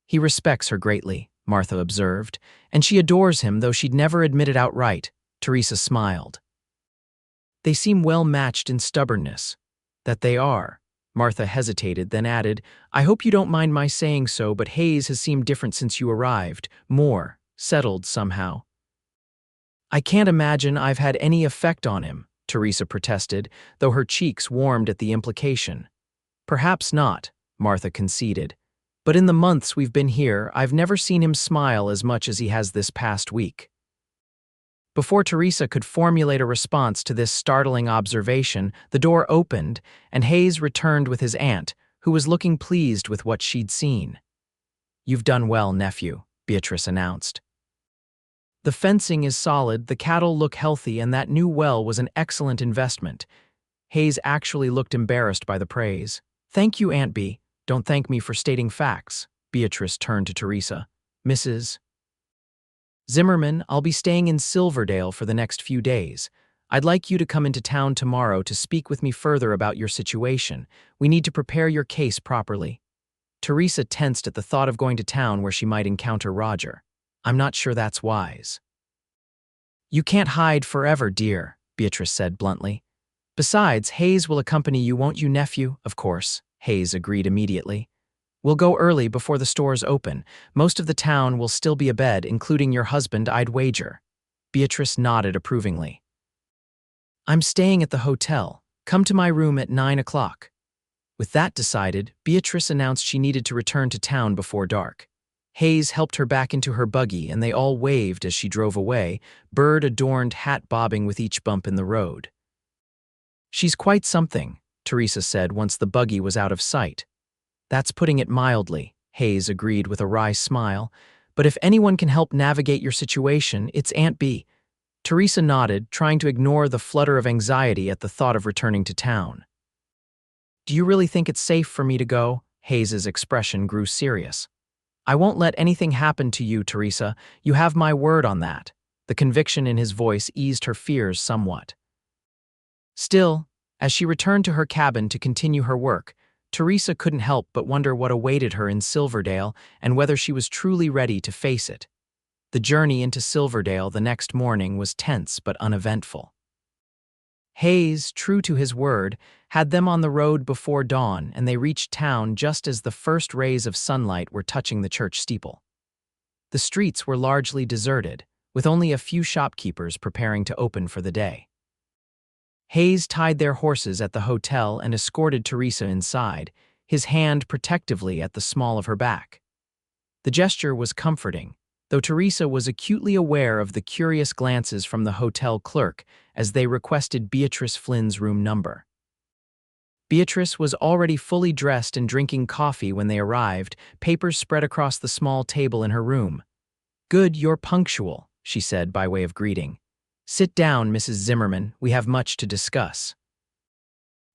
He respects her greatly, Martha observed, and she adores him, though she'd never admit it outright. Teresa smiled. They seem well matched in stubbornness. That they are. Martha hesitated, then added, I hope you don't mind my saying so, but Hayes has seemed different since you arrived, more settled somehow. I can't imagine I've had any effect on him, Teresa protested, though her cheeks warmed at the implication. Perhaps not, Martha conceded. But in the months we've been here, I've never seen him smile as much as he has this past week. Before Teresa could formulate a response to this startling observation, the door opened, and Hayes returned with his aunt, who was looking pleased with what she'd seen. You've done well, nephew, Beatrice announced. The fencing is solid, the cattle look healthy, and that new well was an excellent investment. Hayes actually looked embarrassed by the praise. Thank you, Aunt B. Don't thank me for stating facts. Beatrice turned to Teresa. Mrs. Zimmerman, I'll be staying in Silverdale for the next few days. I'd like you to come into town tomorrow to speak with me further about your situation. We need to prepare your case properly. Teresa tensed at the thought of going to town where she might encounter Roger. I'm not sure that's wise. You can't hide forever, dear, Beatrice said bluntly. Besides, Hayes will accompany you, won't you, nephew? Of course, Hayes agreed immediately. We'll go early before the stores open. Most of the town will still be abed, including your husband, I'd wager. Beatrice nodded approvingly. I'm staying at the hotel. Come to my room at 9 o'clock. With that decided, Beatrice announced she needed to return to town before dark. Hayes helped her back into her buggy, and they all waved as she drove away, bird-adorned hat bobbing with each bump in the road. She's quite something, Teresa said once the buggy was out of sight. That's putting it mildly, Hayes agreed with a wry smile. But if anyone can help navigate your situation, it's Aunt B. Teresa nodded, trying to ignore the flutter of anxiety at the thought of returning to town. Do you really think it's safe for me to go? Hayes's expression grew serious. I won't let anything happen to you, Teresa. You have my word on that. The conviction in his voice eased her fears somewhat. Still, as she returned to her cabin to continue her work, Teresa couldn't help but wonder what awaited her in Silverdale and whether she was truly ready to face it. The journey into Silverdale the next morning was tense but uneventful. Hayes, true to his word, had them on the road before dawn, and they reached town just as the first rays of sunlight were touching the church steeple. The streets were largely deserted, with only a few shopkeepers preparing to open for the day. Hayes tied their horses at the hotel and escorted Teresa inside, his hand protectively at the small of her back. The gesture was comforting, though Teresa was acutely aware of the curious glances from the hotel clerk as they requested Beatrice Flynn's room number. Beatrice was already fully dressed and drinking coffee when they arrived, papers spread across the small table in her room. "Good, you're punctual," she said by way of greeting. "Sit down, Mrs. Zimmerman, we have much to discuss."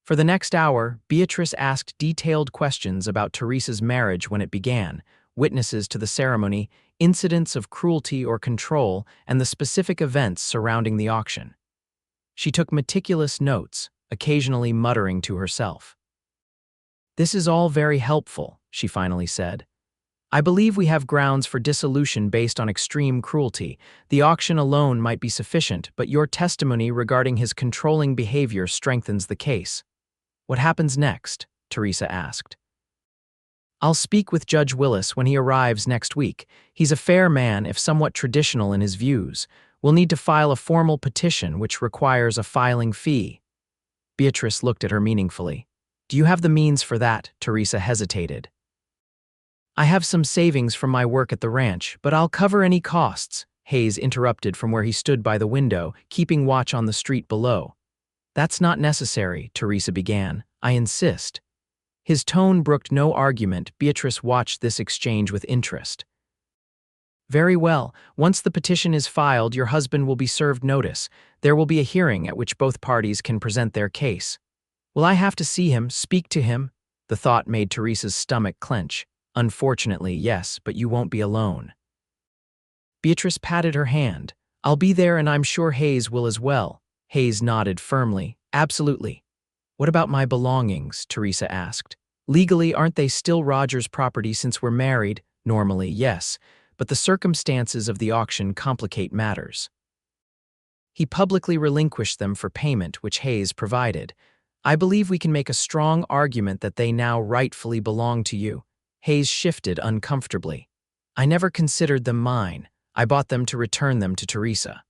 For the next hour, Beatrice asked detailed questions about Teresa's marriage when it began, witnesses to the ceremony, incidents of cruelty or control, and the specific events surrounding the auction. She took meticulous notes, occasionally muttering to herself. "This is all very helpful," she finally said. "I believe we have grounds for dissolution based on extreme cruelty. The auction alone might be sufficient, but your testimony regarding his controlling behavior strengthens the case." "What happens next?" Teresa asked. "I'll speak with Judge Willis when he arrives next week. He's a fair man, if somewhat traditional in his views. We'll need to file a formal petition, which requires a filing fee." Beatrice looked at her meaningfully. "Do you have the means for that?" Teresa hesitated. "I have some savings from my work at the ranch, but I'll cover any costs," Hayes interrupted from where he stood by the window, keeping watch on the street below. "That's not necessary," Teresa began. "I insist." His tone brooked no argument. Beatrice watched this exchange with interest. "Very well. Once the petition is filed, your husband will be served notice. There will be a hearing at which both parties can present their case." "Will I have to see him, speak to him?" The thought made Teresa's stomach clench. "Unfortunately, yes, but you won't be alone." Beatrice patted her hand. "I'll be there, and I'm sure Hayes will as well." Hayes nodded firmly. "Absolutely." "What about my belongings?" Teresa asked. "Legally, aren't they still Roger's property since we're married?" "Normally, yes, but the circumstances of the auction complicate matters. He publicly relinquished them for payment, which Hayes provided. I believe we can make a strong argument that they now rightfully belong to you." Hayes shifted uncomfortably. "I never considered them mine. I bought them to return them to Teresa."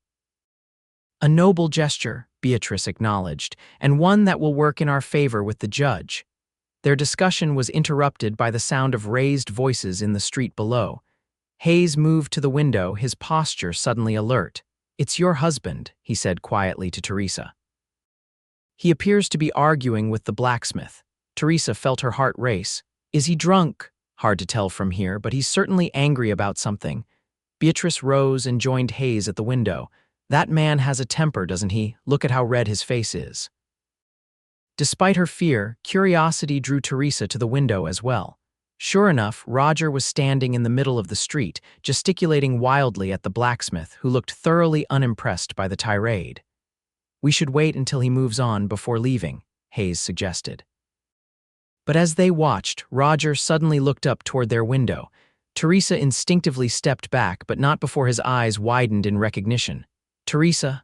"A noble gesture," Beatrice acknowledged, "and one that will work in our favor with the judge." Their discussion was interrupted by the sound of raised voices in the street below. Hayes moved to the window, his posture suddenly alert. "It's your husband," he said quietly to Teresa. "He appears to be arguing with the blacksmith." Teresa felt her heart race. "Is he drunk?" "Hard to tell from here, but he's certainly angry about something." Beatrice rose and joined Hayes at the window. "That man has a temper, doesn't he? Look at how red his face is." Despite her fear, curiosity drew Teresa to the window as well. Sure enough, Roger was standing in the middle of the street, gesticulating wildly at the blacksmith, who looked thoroughly unimpressed by the tirade. "We should wait until he moves on before leaving," Hayes suggested. But as they watched, Roger suddenly looked up toward their window. Teresa instinctively stepped back, but not before his eyes widened in recognition. "Teresa!"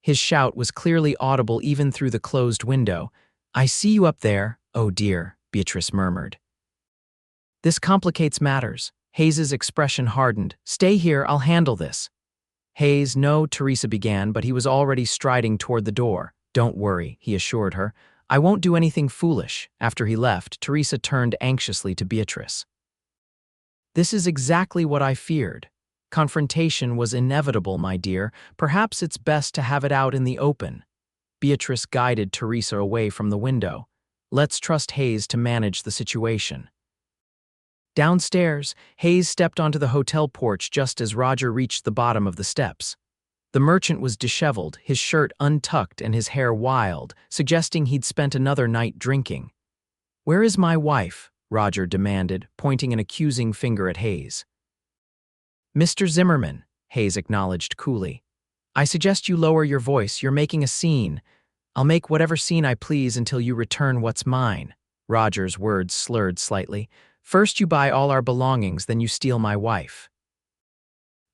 His shout was clearly audible even through the closed window. "I see you up there." "Oh dear," Beatrice murmured. "This complicates matters." Hayes's expression hardened. "Stay here, I'll handle this." "Hayes, no," Teresa began, but he was already striding toward the door. "Don't worry," he assured her. "I won't do anything foolish." After he left, Teresa turned anxiously to Beatrice. "This is exactly what I feared. Confrontation was inevitable, my dear. Perhaps it's best to have it out in the open." Beatrice guided Teresa away from the window. "Let's trust Hayes to manage the situation." Downstairs, Hayes stepped onto the hotel porch just as Roger reached the bottom of the steps. The merchant was disheveled, his shirt untucked and his hair wild, suggesting he'd spent another night drinking. "Where is my wife?" Roger demanded, pointing an accusing finger at Hayes. "Mr. Zimmerman," Hayes acknowledged coolly. "I suggest you lower your voice. You're making a scene." "I'll make whatever scene I please until you return what's mine." Roger's words slurred slightly. "First you buy all our belongings, then you steal my wife."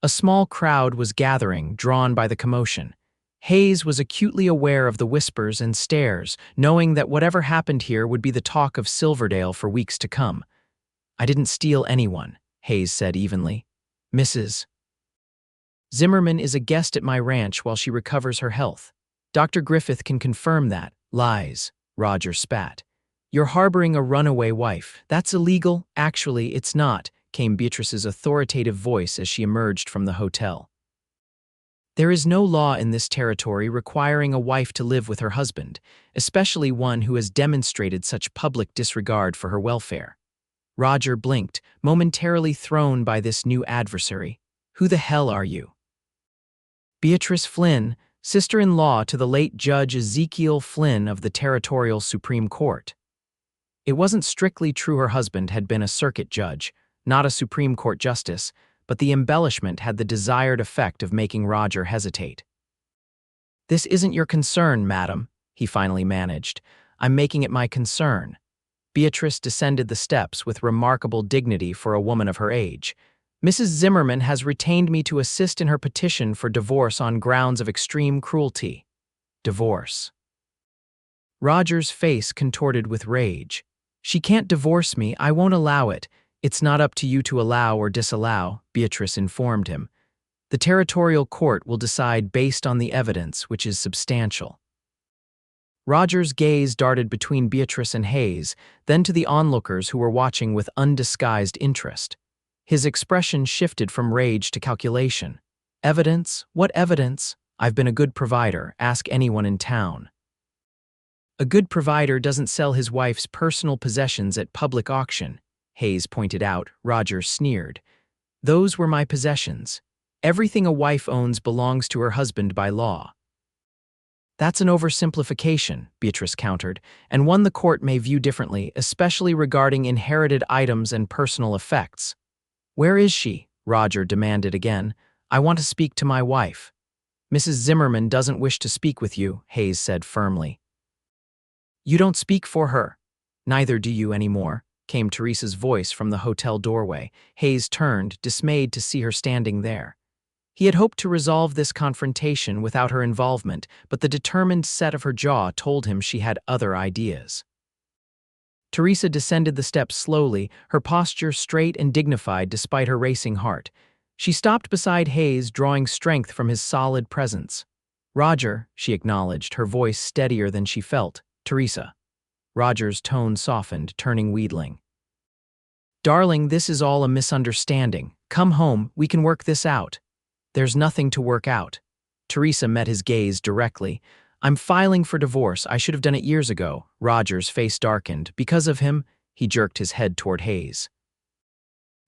A small crowd was gathering, drawn by the commotion. Hayes was acutely aware of the whispers and stares, knowing that whatever happened here would be the talk of Silverdale for weeks to come. "I didn't steal anyone," Hayes said evenly. "Mrs. Zimmerman is a guest at my ranch while she recovers her health. Dr. Griffith can confirm that." "Lies," Roger spat. "You're harboring a runaway wife. That's illegal." "Actually, it's not," came Beatrice's authoritative voice as she emerged from the hotel. There is no law in this territory requiring a wife to live with her husband, especially one who has demonstrated such public disregard for her welfare. Roger blinked, momentarily thrown by this new adversary. Who the hell are you? Beatrice Flynn, sister-in-law to the late Judge Ezekiel Flynn of the Territorial Supreme Court. It wasn't strictly true her husband had been a circuit judge, not a Supreme Court justice, but the embellishment had the desired effect of making Roger hesitate. "This isn't your concern, madam," he finally managed. "I'm making it my concern." Beatrice descended the steps with remarkable dignity for a woman of her age. "Mrs. Zimmerman has retained me to assist in her petition for divorce on grounds of extreme cruelty." Divorce. Roger's face contorted with rage. "She can't divorce me, I won't allow it. It's not up to you to allow or disallow," Beatrice informed him. "The territorial court will decide based on the evidence, which is substantial." Roger's gaze darted between Beatrice and Hayes, then to the onlookers who were watching with undisguised interest. His expression shifted from rage to calculation. "Evidence? What evidence? I've been a good provider, ask anyone in town." "A good provider doesn't sell his wife's personal possessions at public auction," Hayes pointed out. Roger sneered. "Those were my possessions. Everything a wife owns belongs to her husband by law." "That's an oversimplification," Beatrice countered, "and one the court may view differently, especially regarding inherited items and personal effects." "Where is she?" Roger demanded again. "I want to speak to my wife." "Mrs. Zimmerman doesn't wish to speak with you," Hayes said firmly. "You don't speak for her." "Neither do you anymore," came Teresa's voice from the hotel doorway. Hayes turned, dismayed to see her standing there. He had hoped to resolve this confrontation without her involvement, but the determined set of her jaw told him she had other ideas. Teresa descended the steps slowly, her posture straight and dignified despite her racing heart. She stopped beside Hayes, drawing strength from his solid presence. "Roger," she acknowledged, her voice steadier than she felt. "Teresa." Roger's tone softened, turning wheedling. "Darling, this is all a misunderstanding. Come home, we can work this out." "There's nothing to work out." Teresa met his gaze directly. "I'm filing for divorce. I should have done it years ago." Roger's face darkened. "Because of him?" He jerked his head toward Hayes.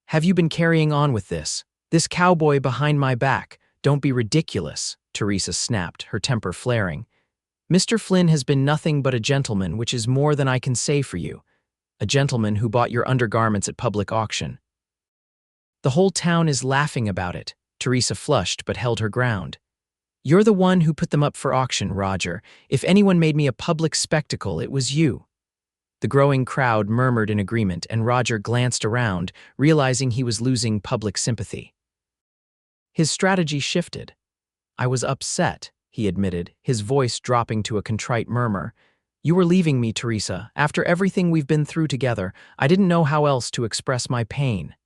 "Have you been carrying on with this? This cowboy behind my back? Don't be ridiculous," Teresa snapped, her temper flaring. "Mr. Flynn has been nothing but a gentleman, which is more than I can say for you. A gentleman who bought your undergarments at public auction. The whole town is laughing about it." Teresa flushed but held her ground. "You're the one who put them up for auction, Roger. If anyone made me a public spectacle, it was you." The growing crowd murmured in agreement, and Roger glanced around, realizing he was losing public sympathy. His strategy shifted. "I was upset," he admitted, his voice dropping to a contrite murmur. "You were leaving me, Teresa. After everything we've been through together, I didn't know how else to express my pain."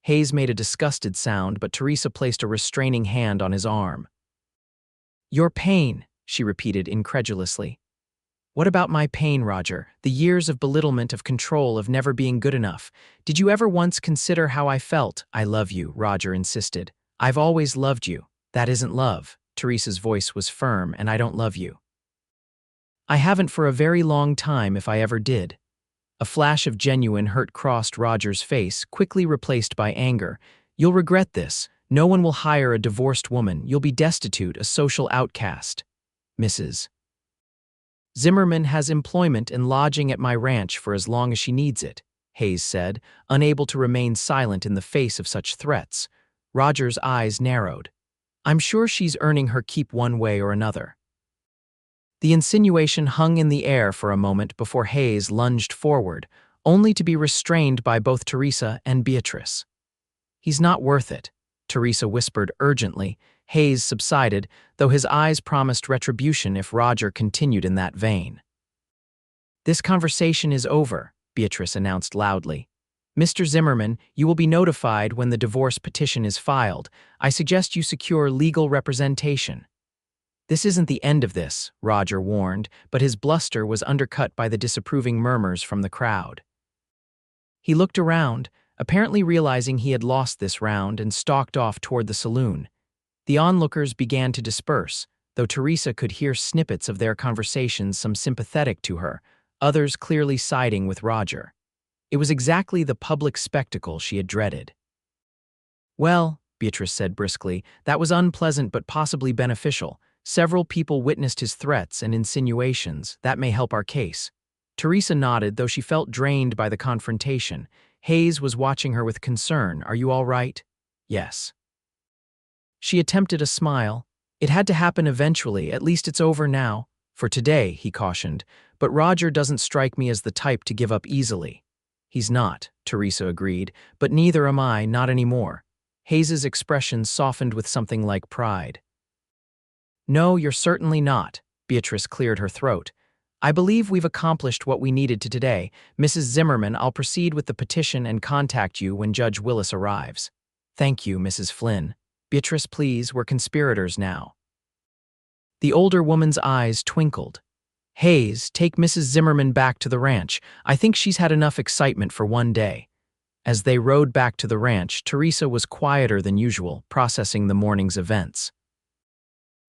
Hayes made a disgusted sound, but Teresa placed a restraining hand on his arm. "Your pain," she repeated incredulously. "What about my pain, Roger? The years of belittlement, of control, of never being good enough. Did you ever once consider how I felt?" "I love you," Roger insisted. "I've always loved you." "That isn't love." Teresa's voice was firm. "And I don't love you. I haven't for a very long time, if I ever did." A flash of genuine hurt crossed Roger's face, quickly replaced by anger. "You'll regret this. No one will hire a divorced woman. You'll be destitute, a social outcast." "Mrs. Zimmerman has employment and lodging at my ranch for as long as she needs it," Hayes said, unable to remain silent in the face of such threats. Roger's eyes narrowed. "I'm sure she's earning her keep one way or another." The insinuation hung in the air for a moment before Hayes lunged forward, only to be restrained by both Teresa and Beatrice. "He's not worth it," Teresa whispered urgently. Hayes subsided, though his eyes promised retribution if Roger continued in that vein. "This conversation is over," Beatrice announced loudly. "Mr. Zimmerman, you will be notified when the divorce petition is filed. I suggest you secure legal representation." "This isn't the end of this," Roger warned, but his bluster was undercut by the disapproving murmurs from the crowd. He looked around, apparently realizing he had lost this round, and stalked off toward the saloon. The onlookers began to disperse, though Teresa could hear snippets of their conversations, some sympathetic to her, others clearly siding with Roger. It was exactly the public spectacle she had dreaded. "Well," Beatrice said briskly, "that was unpleasant but possibly beneficial. Several people witnessed his threats and insinuations. That may help our case." Teresa nodded, though she felt drained by the confrontation. Hayes was watching her with concern. "Are you all right?" "Yes." She attempted a smile. "It had to happen eventually. At least it's over now. For today," he cautioned. "But Roger doesn't strike me as the type to give up easily." "He's not," Teresa agreed, "but neither am I, not anymore." Hayes's expression softened with something like pride. "No, you're certainly not." Beatrice cleared her throat. "I believe we've accomplished what we needed to today. Mrs. Zimmerman, I'll proceed with the petition and contact you when Judge Willis arrives." "Thank you, Mrs. Flynn." "Beatrice, please, we're conspirators now." The older woman's eyes twinkled. "Hayes, take Mrs. Zimmerman back to the ranch. I think she's had enough excitement for one day." As they rode back to the ranch, Teresa was quieter than usual, processing the morning's events.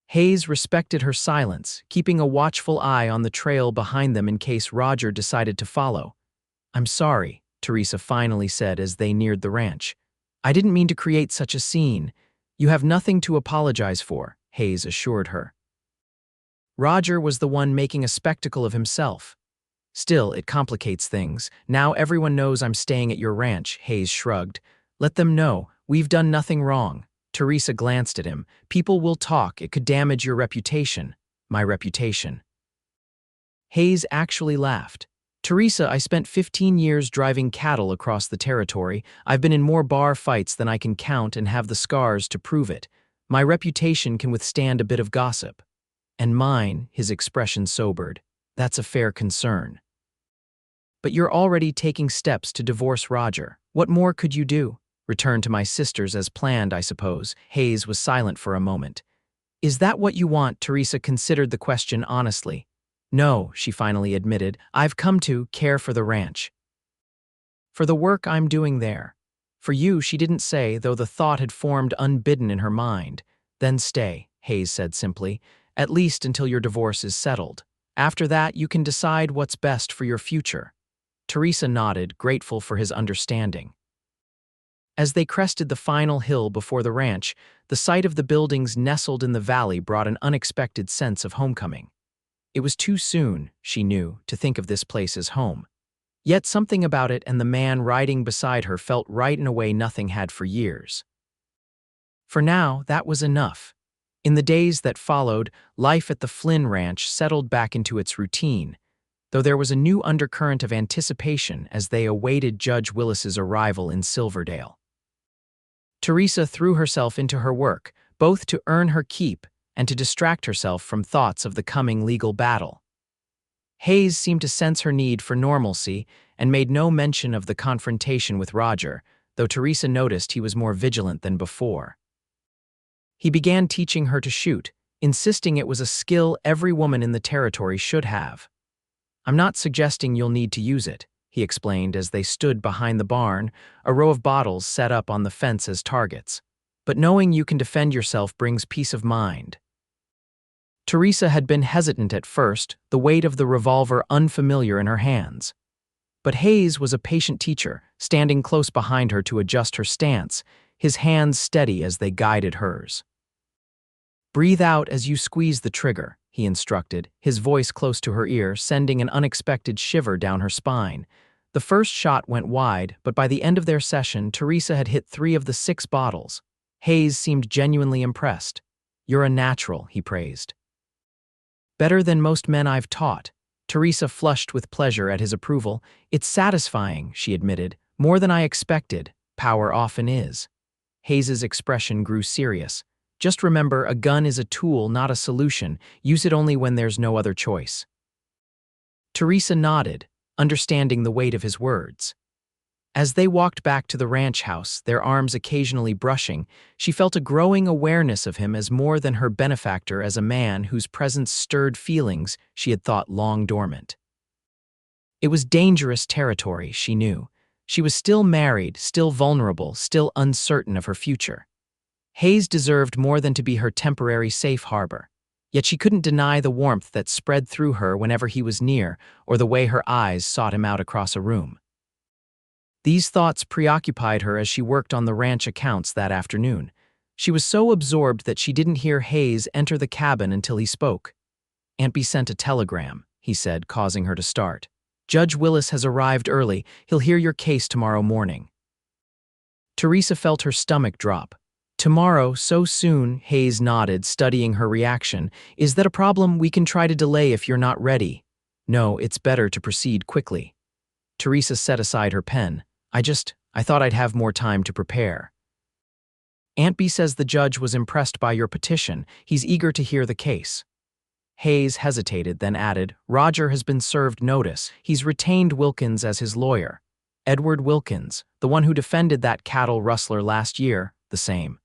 Hayes respected her silence, keeping a watchful eye on the trail behind them in case Roger decided to follow. "I'm sorry," Teresa finally said as they neared the ranch. "I didn't mean to create such a scene." "You have nothing to apologize for," Hayes assured her. Roger was the one making a spectacle of himself. "Still, it complicates things. Now everyone knows I'm staying at your ranch," Hayes shrugged. "Let them know. We've done nothing wrong." Teresa glanced at him. "People will talk. It could damage your reputation." "My reputation." Hayes actually laughed. "Teresa, I spent 15 years driving cattle across the territory. I've been in more bar fights than I can count and have the scars to prove it. My reputation can withstand a bit of gossip." "And mine," his expression sobered. "That's a fair concern." "But you're already taking steps to divorce Roger. What more could you do?" "Return to my sisters as planned, I suppose." Hayes was silent for a moment. "Is that what you want?" Teresa considered the question honestly. "No," she finally admitted. "I've come to care for the ranch. For the work I'm doing there. For you," she didn't say, though the thought had formed unbidden in her mind. "Then stay," Hayes said simply, "at least until your divorce is settled. After that, you can decide what's best for your future." Teresa nodded, grateful for his understanding. As they crested the final hill before the ranch, the sight of the buildings nestled in the valley brought an unexpected sense of homecoming. It was too soon, she knew, to think of this place as home. Yet something about it and the man riding beside her felt right in a way nothing had for years. For now, that was enough. In the days that followed, life at the Flynn ranch settled back into its routine, though there was a new undercurrent of anticipation as they awaited Judge Willis's arrival in Silverdale. Teresa threw herself into her work, both to earn her keep and to distract herself from thoughts of the coming legal battle. Hayes seemed to sense her need for normalcy and made no mention of the confrontation with Roger, though Teresa noticed he was more vigilant than before. He began teaching her to shoot, insisting it was a skill every woman in the territory should have. "I'm not suggesting you'll need to use it," he explained as they stood behind the barn, a row of bottles set up on the fence as targets. "But knowing you can defend yourself brings peace of mind." Teresa had been hesitant at first, the weight of the revolver unfamiliar in her hands. But Hayes was a patient teacher, standing close behind her to adjust her stance, his hands steady as they guided hers. "Breathe out as you squeeze the trigger," he instructed, his voice close to her ear, sending an unexpected shiver down her spine. The first shot went wide, but by the end of their session, Teresa had hit 3 of the 6 bottles. Hayes seemed genuinely impressed. "You're a natural," he praised. "Better than most men I've taught." Teresa flushed with pleasure at his approval. "It's satisfying," she admitted. "More than I expected. Power often is." Hayes's expression grew serious. "Just remember, a gun is a tool, not a solution. Use it only when there's no other choice." Teresa nodded, understanding the weight of his words. As they walked back to the ranch house, their arms occasionally brushing, she felt a growing awareness of him as more than her benefactor, as a man whose presence stirred feelings she had thought long dormant. It was dangerous territory, she knew. She was still married, still vulnerable, still uncertain of her future. Hayes deserved more than to be her temporary safe harbor. Yet she couldn't deny the warmth that spread through her whenever he was near, or the way her eyes sought him out across a room. These thoughts preoccupied her as she worked on the ranch accounts that afternoon. She was so absorbed that she didn't hear Hayes enter the cabin until he spoke. "Aunt B sent a telegram," he said, causing her to start. "Judge Willis has arrived early. He'll hear your case tomorrow morning." Teresa felt her stomach drop. "Tomorrow, so soon," Hayes nodded, studying her reaction. "Is that a problem we can try to delay if you're not ready?" "No, it's better to proceed quickly." Teresa set aside her pen. I thought I'd have more time to prepare." "Aunt B says the judge was impressed by your petition. He's eager to hear the case." Hayes hesitated, then added, "Roger has been served notice. He's retained Wilkins as his lawyer. Edward Wilkins, the one who defended that cattle rustler last year, the same.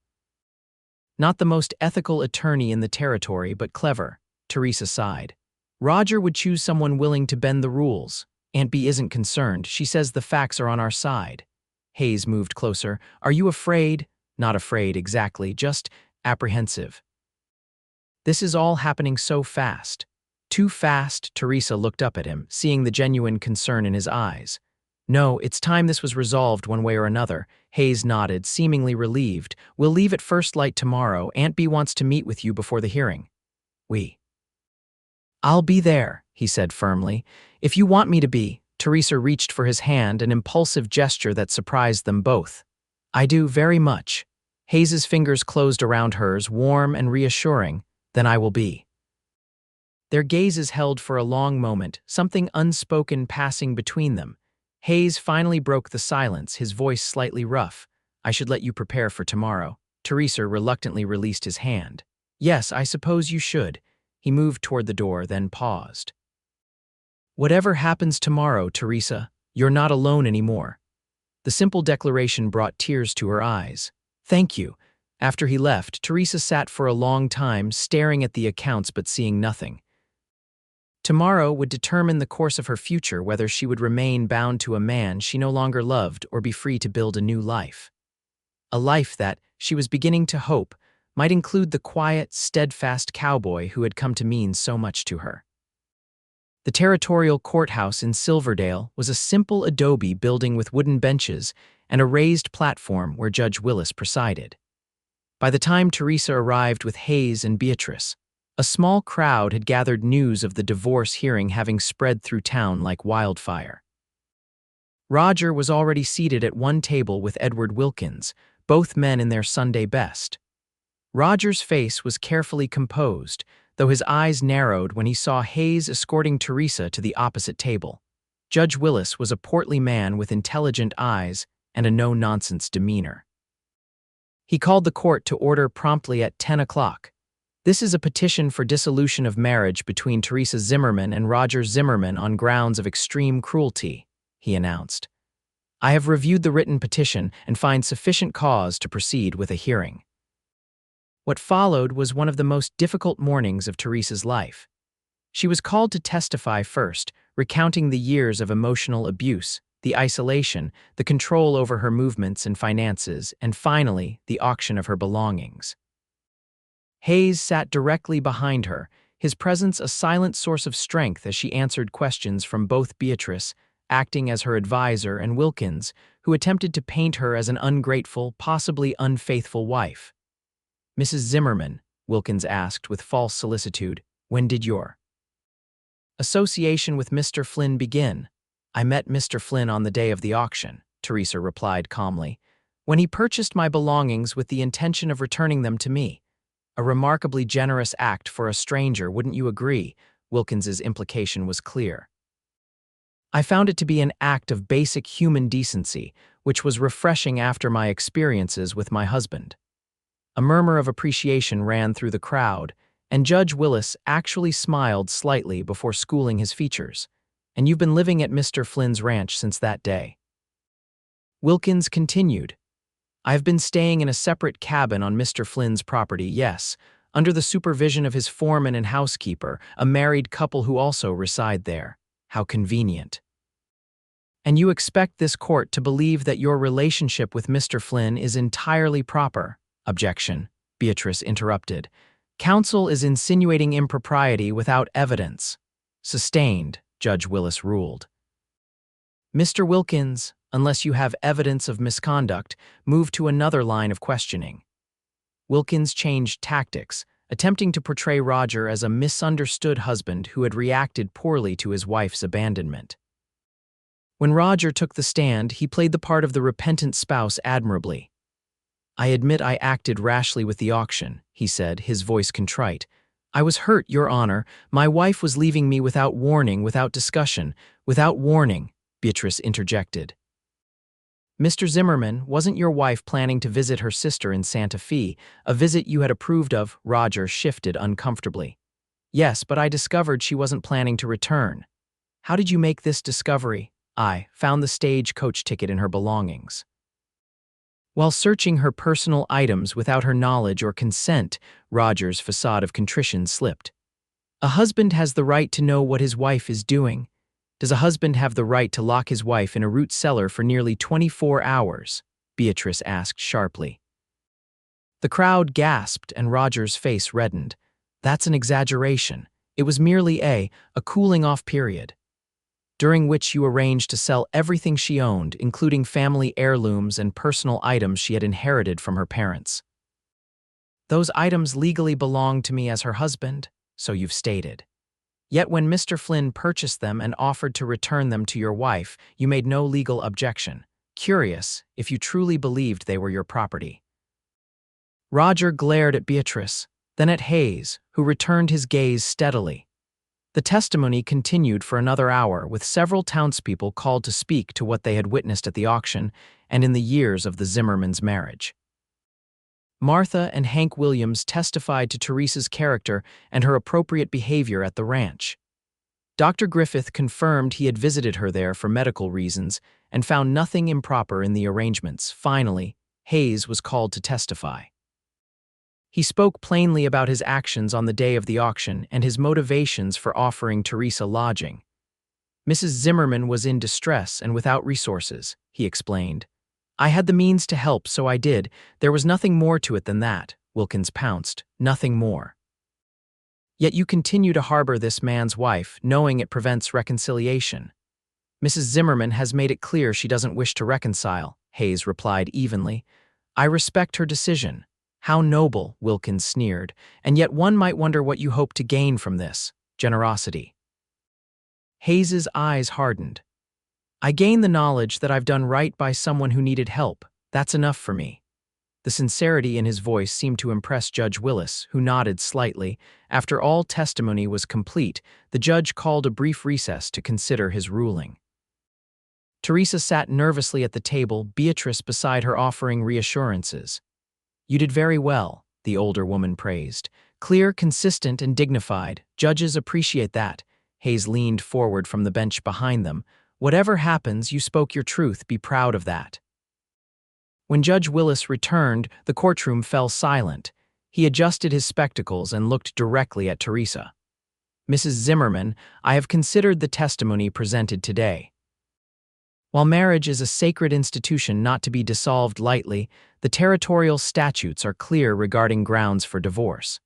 Not the most ethical attorney in the territory, but clever." Teresa sighed. "Roger would choose someone willing to bend the rules. Aunt B isn't concerned. She says the facts are on our side." Hayes moved closer. "Are you afraid?" "Not afraid, exactly, just apprehensive." "This is all happening so fast." "Too fast?" Teresa looked up at him, seeing the genuine concern in his eyes. "No, it's time this was resolved one way or another." Hayes nodded, seemingly relieved. "We'll leave at first light tomorrow. Aunt B wants to meet with you before the hearing." "I'll be there," he said firmly. "If you want me to be." Teresa reached for his hand, an impulsive gesture that surprised them both. "I do, very much." Hayes's fingers closed around hers, warm and reassuring. "Then I will be." Their gazes held for a long moment, something unspoken passing between them. Hayes finally broke the silence, his voice slightly rough. "I should let you prepare for tomorrow." Teresa reluctantly released his hand. "Yes, I suppose you should." He moved toward the door, then paused. "Whatever happens tomorrow, Teresa, you're not alone anymore." The simple declaration brought tears to her eyes. "Thank you." After he left, Teresa sat for a long time, staring at the accounts but seeing nothing. Tomorrow would determine the course of her future, whether she would remain bound to a man she no longer loved or be free to build a new life. A life that, she was beginning to hope, might include the quiet, steadfast cowboy who had come to mean so much to her. The territorial courthouse in Silverdale was a simple adobe building with wooden benches and a raised platform where Judge Willis presided. By the time Teresa arrived with Hayes and Beatrice, a small crowd had gathered news of the divorce hearing having spread through town like wildfire. Roger was already seated at one table with Edward Wilkins, both men in their Sunday best. Roger's face was carefully composed, though his eyes narrowed when he saw Hayes escorting Teresa to the opposite table. Judge Willis was a portly man with intelligent eyes and a no-nonsense demeanor. He called the court to order promptly at 10 o'clock. "This is a petition for dissolution of marriage between Teresa Zimmerman and Roger Zimmerman on grounds of extreme cruelty," he announced. "I have reviewed the written petition and find sufficient cause to proceed with a hearing." What followed was one of the most difficult mornings of Teresa's life. She was called to testify first, recounting the years of emotional abuse, the isolation, the control over her movements and finances, and finally, the auction of her belongings. Hayes sat directly behind her, his presence a silent source of strength as she answered questions from both Beatrice, acting as her advisor, and Wilkins, who attempted to paint her as an ungrateful, possibly unfaithful wife. "Mrs. Zimmerman," Wilkins asked with false solicitude, "when did your association with Mr. Flynn begin?" "I met Mr. Flynn on the day of the auction," Teresa replied calmly, "when he purchased my belongings with the intention of returning them to me. A remarkably generous act for a stranger, wouldn't you agree?" Wilkins's implication was clear. "I found it to be an act of basic human decency, which was refreshing after my experiences with my husband." A murmur of appreciation ran through the crowd, and Judge Willis actually smiled slightly before schooling his features. "And you've been living at Mr. Flynn's ranch since that day?" Wilkins continued. "I've been staying in a separate cabin on Mr. Flynn's property, yes, under the supervision of his foreman and housekeeper, a married couple who also reside there. How convenient." "And you expect this court to believe that your relationship with Mr. Flynn is entirely proper?" Objection, Beatrice interrupted. Counsel is insinuating impropriety without evidence. Sustained, Judge Willis ruled. Mr. Wilkins, unless you have evidence of misconduct, move to another line of questioning. Wilkins changed tactics, attempting to portray Roger as a misunderstood husband who had reacted poorly to his wife's abandonment. When Roger took the stand, he played the part of the repentant spouse admirably. I admit I acted rashly with the auction, he said, his voice contrite. I was hurt, Your Honor. My wife was leaving me without warning, without discussion, without warning, Beatrice interjected. Mr. Zimmerman, wasn't your wife planning to visit her sister in Santa Fe, a visit you had approved of? Roger shifted uncomfortably. Yes, but I discovered she wasn't planning to return. How did you make this discovery? I found the stagecoach ticket in her belongings. While searching her personal items without her knowledge or consent, Roger's facade of contrition slipped. A husband has the right to know what his wife is doing. Does a husband have the right to lock his wife in a root cellar for nearly 24 hours? Beatrice asked sharply. The crowd gasped and Roger's face reddened. That's an exaggeration. It was merely a cooling-off period, during which you arranged to sell everything she owned, including family heirlooms and personal items she had inherited from her parents. Those items legally belonged to me as her husband, so you've stated. Yet when Mr. Flynn purchased them and offered to return them to your wife, you made no legal objection. Curious if you truly believed they were your property. Roger glared at Beatrice, then at Hayes, who returned his gaze steadily. The testimony continued for another hour, with several townspeople called to speak to what they had witnessed at the auction and in the years of the Zimmermans' marriage. Martha and Hank Williams testified to Teresa's character and her appropriate behavior at the ranch. Dr. Griffith confirmed he had visited her there for medical reasons and found nothing improper in the arrangements. Finally, Hayes was called to testify. He spoke plainly about his actions on the day of the auction and his motivations for offering Teresa lodging. Mrs. Zimmerman was in distress and without resources, he explained. I had the means to help, so I did. There was nothing more to it than that, Wilkins pounced. Nothing more. Yet you continue to harbor this man's wife, knowing it prevents reconciliation. Mrs. Zimmerman has made it clear she doesn't wish to reconcile, Hayes replied evenly. I respect her decision. How noble, Wilkins sneered, and yet one might wonder what you hope to gain from this. Generosity. Hayes's eyes hardened. I gain the knowledge that I've done right by someone who needed help. That's enough for me. The sincerity in his voice seemed to impress Judge Willis, who nodded slightly. After all testimony was complete, the judge called a brief recess to consider his ruling. Teresa sat nervously at the table, Beatrice beside her offering reassurances. You did very well, the older woman praised. Clear, consistent, and dignified. Judges appreciate that. Hayes leaned forward from the bench behind them. Whatever happens, you spoke your truth. Be proud of that. When Judge Willis returned, the courtroom fell silent. He adjusted his spectacles and looked directly at Teresa. Mrs. Zimmerman, I have considered the testimony presented today. While marriage is a sacred institution not to be dissolved lightly, the territorial statutes are clear regarding grounds for divorce.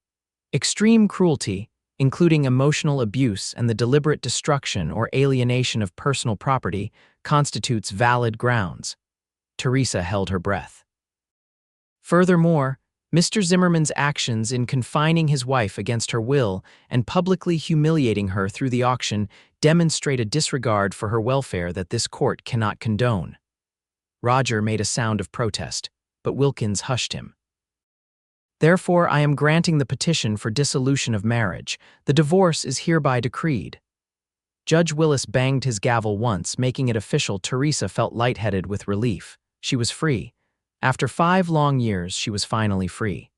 Extreme cruelty, including emotional abuse and the deliberate destruction or alienation of personal property, constitutes valid grounds. Teresa held her breath. Furthermore, Mr. Zimmerman's actions in confining his wife against her will and publicly humiliating her through the auction demonstrate a disregard for her welfare that this court cannot condone. Roger made a sound of protest, but Wilkins hushed him. Therefore, I am granting the petition for dissolution of marriage. The divorce is hereby decreed. Judge Willis banged his gavel once, making it official. Teresa felt lightheaded with relief. She was free. After 5 long years, she was finally free.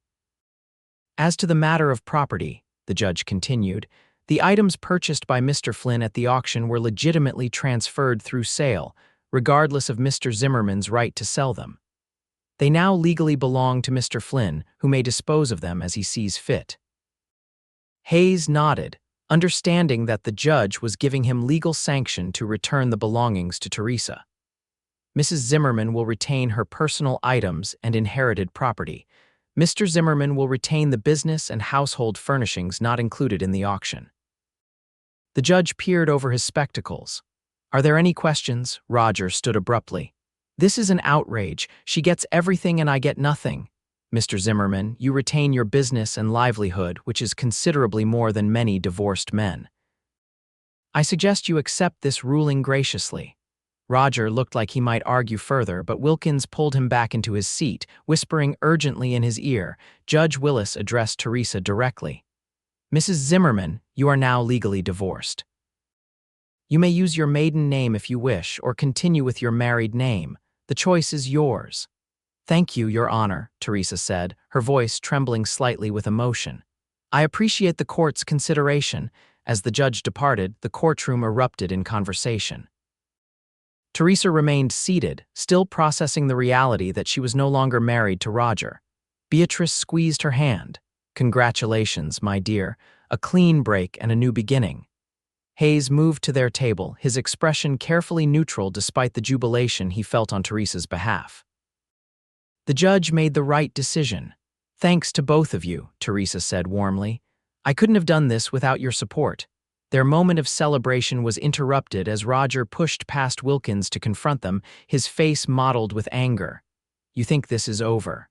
As to the matter of property, the judge continued, the items purchased by Mr. Flynn at the auction were legitimately transferred through sale, regardless of Mr. Zimmerman's right to sell them. They now legally belong to Mr. Flynn, who may dispose of them as he sees fit. Hayes nodded, understanding that the judge was giving him legal sanction to return the belongings to Teresa. Mrs. Zimmerman will retain her personal items and inherited property. Mr. Zimmerman will retain the business and household furnishings not included in the auction. The judge peered over his spectacles. Are there any questions? Roger stood abruptly. This is an outrage. She gets everything and I get nothing. Mr. Zimmerman, you retain your business and livelihood, which is considerably more than many divorced men. I suggest you accept this ruling graciously. Roger looked like he might argue further, but Wilkins pulled him back into his seat, whispering urgently in his ear. Judge Willis addressed Teresa directly. Mrs. Zimmerman, you are now legally divorced. You may use your maiden name if you wish, or continue with your married name. The choice is yours. Thank you, Your Honor, Teresa said, her voice trembling slightly with emotion. I appreciate the court's consideration. As the judge departed, the courtroom erupted in conversation. Teresa remained seated, still processing the reality that she was no longer married to Roger. Beatrice squeezed her hand. Congratulations, my dear. A clean break and a new beginning. Hayes moved to their table, his expression carefully neutral despite the jubilation he felt on Teresa's behalf. The judge made the right decision. Thanks to both of you, Teresa said warmly. I couldn't have done this without your support. Their moment of celebration was interrupted as Roger pushed past Wilkins to confront them, his face mottled with anger. You think this is over?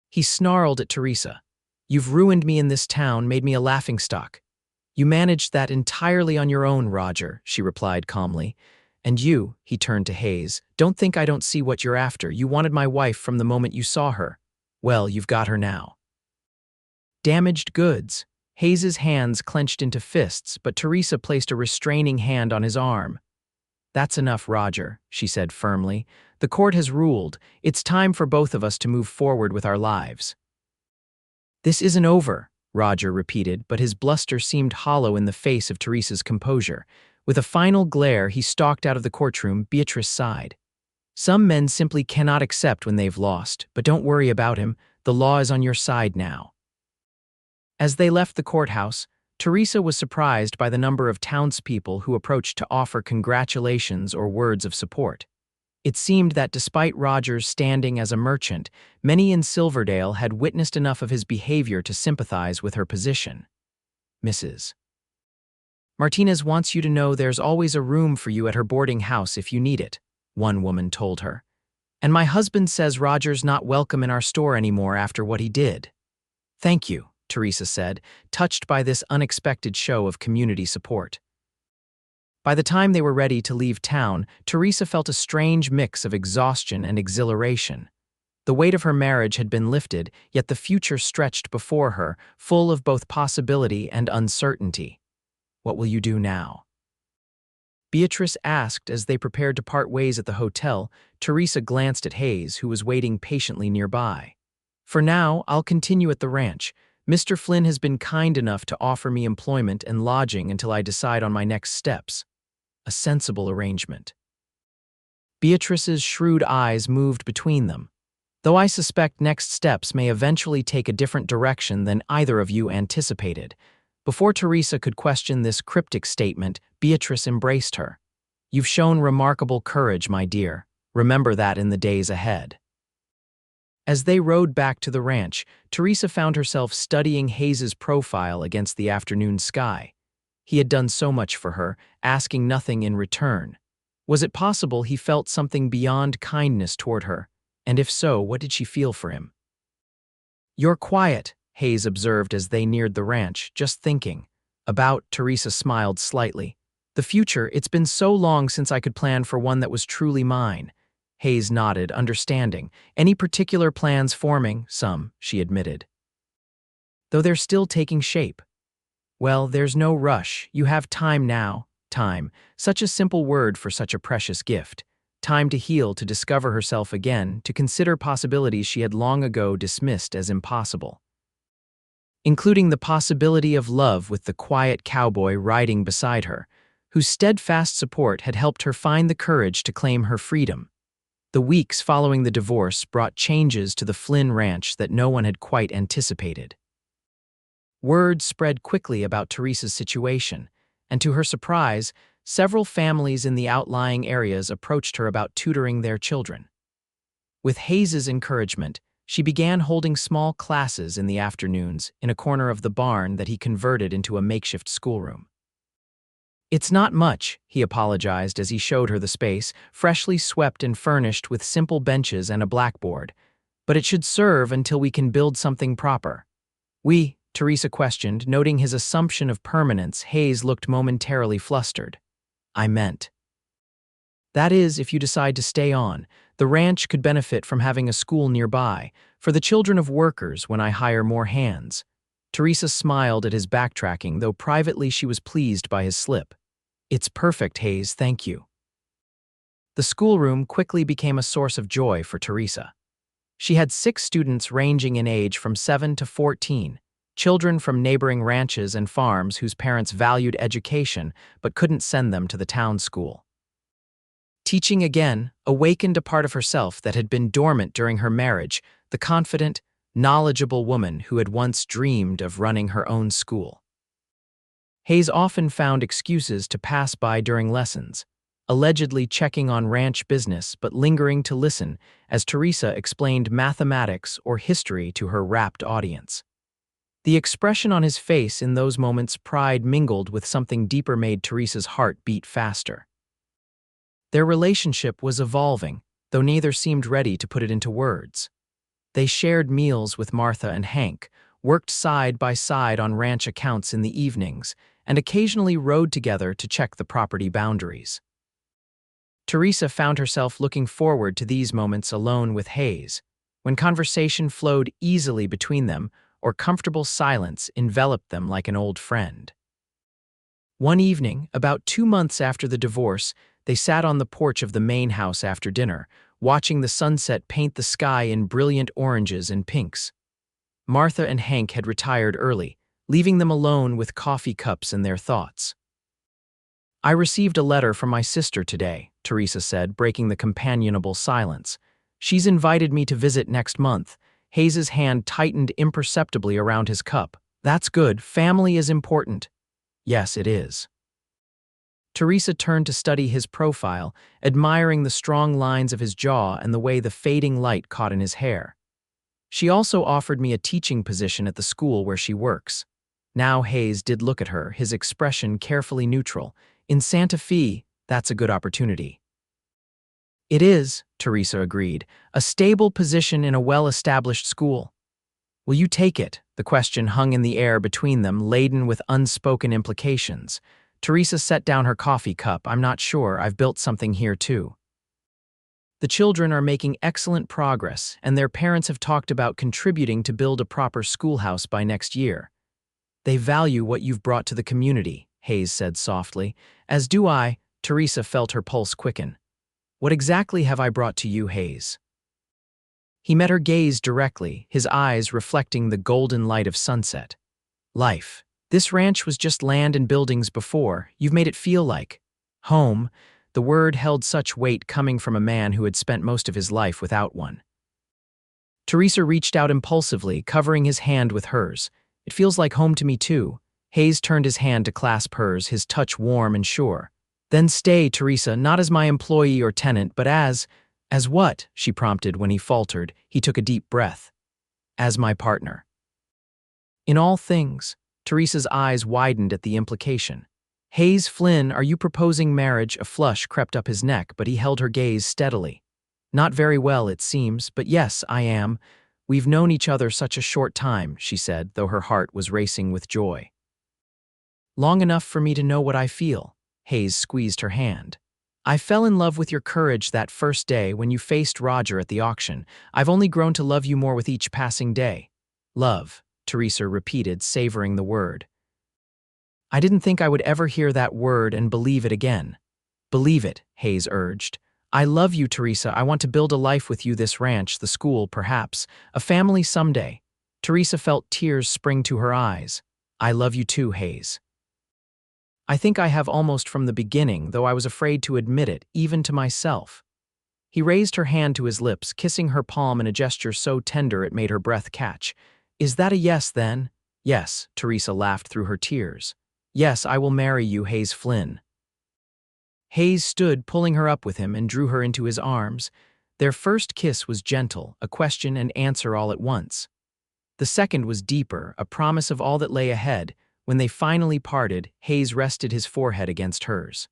He snarled at Teresa. You've ruined me in this town, made me a laughingstock. You managed that entirely on your own, Roger, she replied calmly. And you, he turned to Hayes, don't think I don't see what you're after. You wanted my wife from the moment you saw her. Well, you've got her now. Damaged goods. Hayes's hands clenched into fists, but Teresa placed a restraining hand on his arm. That's enough, Roger, she said firmly. The court has ruled. It's time for both of us to move forward with our lives. This isn't over, Roger repeated, but his bluster seemed hollow in the face of Teresa's composure. With a final glare, he stalked out of the courtroom. Beatrice sighed. Some men simply cannot accept when they've lost, but don't worry about him. The law is on your side now. As they left the courthouse, Teresa was surprised by the number of townspeople who approached to offer congratulations or words of support. It seemed that despite Roger's standing as a merchant, many in Silverdale had witnessed enough of his behavior to sympathize with her position. Mrs. Martinez wants you to know there's always a room for you at her boarding house if you need it, one woman told her. And my husband says Roger's not welcome in our store anymore after what he did. Thank you, Teresa said, touched by this unexpected show of community support. By the time they were ready to leave town, Teresa felt a strange mix of exhaustion and exhilaration. The weight of her marriage had been lifted, yet the future stretched before her, full of both possibility and uncertainty. What will you do now? Beatrice asked as they prepared to part ways at the hotel. Teresa glanced at Hayes, who was waiting patiently nearby. For now, I'll continue at the ranch. Mr. Flynn has been kind enough to offer me employment and lodging until I decide on my next steps. A sensible arrangement. Beatrice's shrewd eyes moved between them. Though I suspect next steps may eventually take a different direction than either of you anticipated. Before Teresa could question this cryptic statement, Beatrice embraced her. You've shown remarkable courage, my dear. Remember that in the days ahead. As they rode back to the ranch, Teresa found herself studying Hayes's profile against the afternoon sky. He had done so much for her, asking nothing in return. Was it possible he felt something beyond kindness toward her? And if so, what did she feel for him? You're quiet, Hayes observed as they neared the ranch, just thinking. About, Teresa smiled slightly. The future, it's been so long since I could plan for one that was truly mine. Hayes nodded, understanding. Any particular plans forming? Some, she admitted. Though they're still taking shape. Well, there's no rush. You have time now. Time. Such a simple word for such a precious gift. Time to heal, to discover herself again, to consider possibilities she had long ago dismissed as impossible. Including the possibility of love with the quiet cowboy riding beside her, whose steadfast support had helped her find the courage to claim her freedom. The weeks following the divorce brought changes to the Flynn ranch that no one had quite anticipated. Word spread quickly about Teresa's situation, and to her surprise, several families in the outlying areas approached her about tutoring their children. With Hayes's encouragement, She began holding small classes in the afternoons in a corner of the barn that he converted into a makeshift schoolroom. "It's not much," he apologized as he showed her the space, freshly swept and furnished with simple benches and a blackboard. "But it should serve until we can build something proper." Teresa questioned, noting his assumption of permanence. Hayes looked momentarily flustered. "I meant. That is, if you decide to stay on, the ranch could benefit from having a school nearby, for the children of workers when I hire more hands." Teresa smiled at his backtracking, though privately she was pleased by his slip. "It's perfect, Hayes, thank you." The schoolroom quickly became a source of joy for Teresa. She had 6 students ranging in age from 7 to 14, children from neighboring ranches and farms whose parents valued education but couldn't send them to the town school. Teaching again awakened a part of herself that had been dormant during her marriage, the confident, knowledgeable woman who had once dreamed of running her own school. Hayes often found excuses to pass by during lessons, allegedly checking on ranch business but lingering to listen as Teresa explained mathematics or history to her rapt audience. The expression on his face in those moments, pride mingled with something deeper, made Teresa's heart beat faster. Their relationship was evolving, though neither seemed ready to put it into words. They shared meals with Martha and Hank, worked side by side on ranch accounts in the evenings, and occasionally rode together to check the property boundaries. Teresa found herself looking forward to these moments alone with Hayes, when conversation flowed easily between them or comfortable silence enveloped them like an old friend. One evening, about 2 months after the divorce, they sat on the porch of the main house after dinner, watching the sunset paint the sky in brilliant oranges and pinks. Martha and Hank had retired early, leaving them alone with coffee cups and their thoughts. "I received a letter from my sister today," Teresa said, breaking the companionable silence. "She's invited me to visit next month." Hayes's hand tightened imperceptibly around his cup. "That's good. Family is important." "Yes, it is." Teresa turned to study his profile, admiring the strong lines of his jaw and the way the fading light caught in his hair. "She also offered me a teaching position at the school where she works." Now Hayes did look at her, his expression carefully neutral. "In Santa Fe, that's a good opportunity." "It is," Teresa agreed, "a stable position in a well-established school." "Will you take it?" The question hung in the air between them, laden with unspoken implications. Teresa set down her coffee cup. "I'm not sure. I've built something here too." "The children are making excellent progress, and their parents have talked about contributing to build a proper schoolhouse by next year." "They value what you've brought to the community," Hayes said softly. "As do I." Teresa felt her pulse quicken. "What exactly have I brought to you, Hayes?" He met her gaze directly, his eyes reflecting the golden light of sunset. "Life. This ranch was just land and buildings before. You've made it feel like home." The word held such weight coming from a man who had spent most of his life without one. Teresa reached out impulsively, covering his hand with hers. "It feels like home to me too." Hayes turned his hand to clasp hers, his touch warm and sure. "Then stay, Teresa, not as my employee or tenant, but as what?" she prompted when he faltered. He took a deep breath. "As my partner." "In all things." Teresa's eyes widened at the implication. "Hayes, Flynn, are you proposing marriage?" A flush crept up his neck, but he held her gaze steadily. "Not very well, it seems, but yes, I am. We've known each other such a short time," she said, though her heart was racing with joy. "Long enough for me to know what I feel." Hayes squeezed her hand. "I fell in love with your courage that first day when you faced Roger at the auction. I've only grown to love you more with each passing day." "Love," Teresa repeated, savoring the word. "I didn't think I would ever hear that word and believe it again." "Believe it," Hayes urged. "I love you, Teresa. I want to build a life with you, this ranch, the school, perhaps, a family someday." Teresa felt tears spring to her eyes. "I love you too, Hayes. I think I have almost from the beginning, though I was afraid to admit it, even to myself." He raised her hand to his lips, kissing her palm in a gesture so tender it made her breath catch. "Is that a yes, then?" "Yes," Teresa laughed through her tears. "Yes, I will marry you, Hayes Flynn." Hayes stood, pulling her up with him, and drew her into his arms. Their first kiss was gentle, a question and answer all at once. The second was deeper, a promise of all that lay ahead. When they finally parted, Hayes rested his forehead against hers.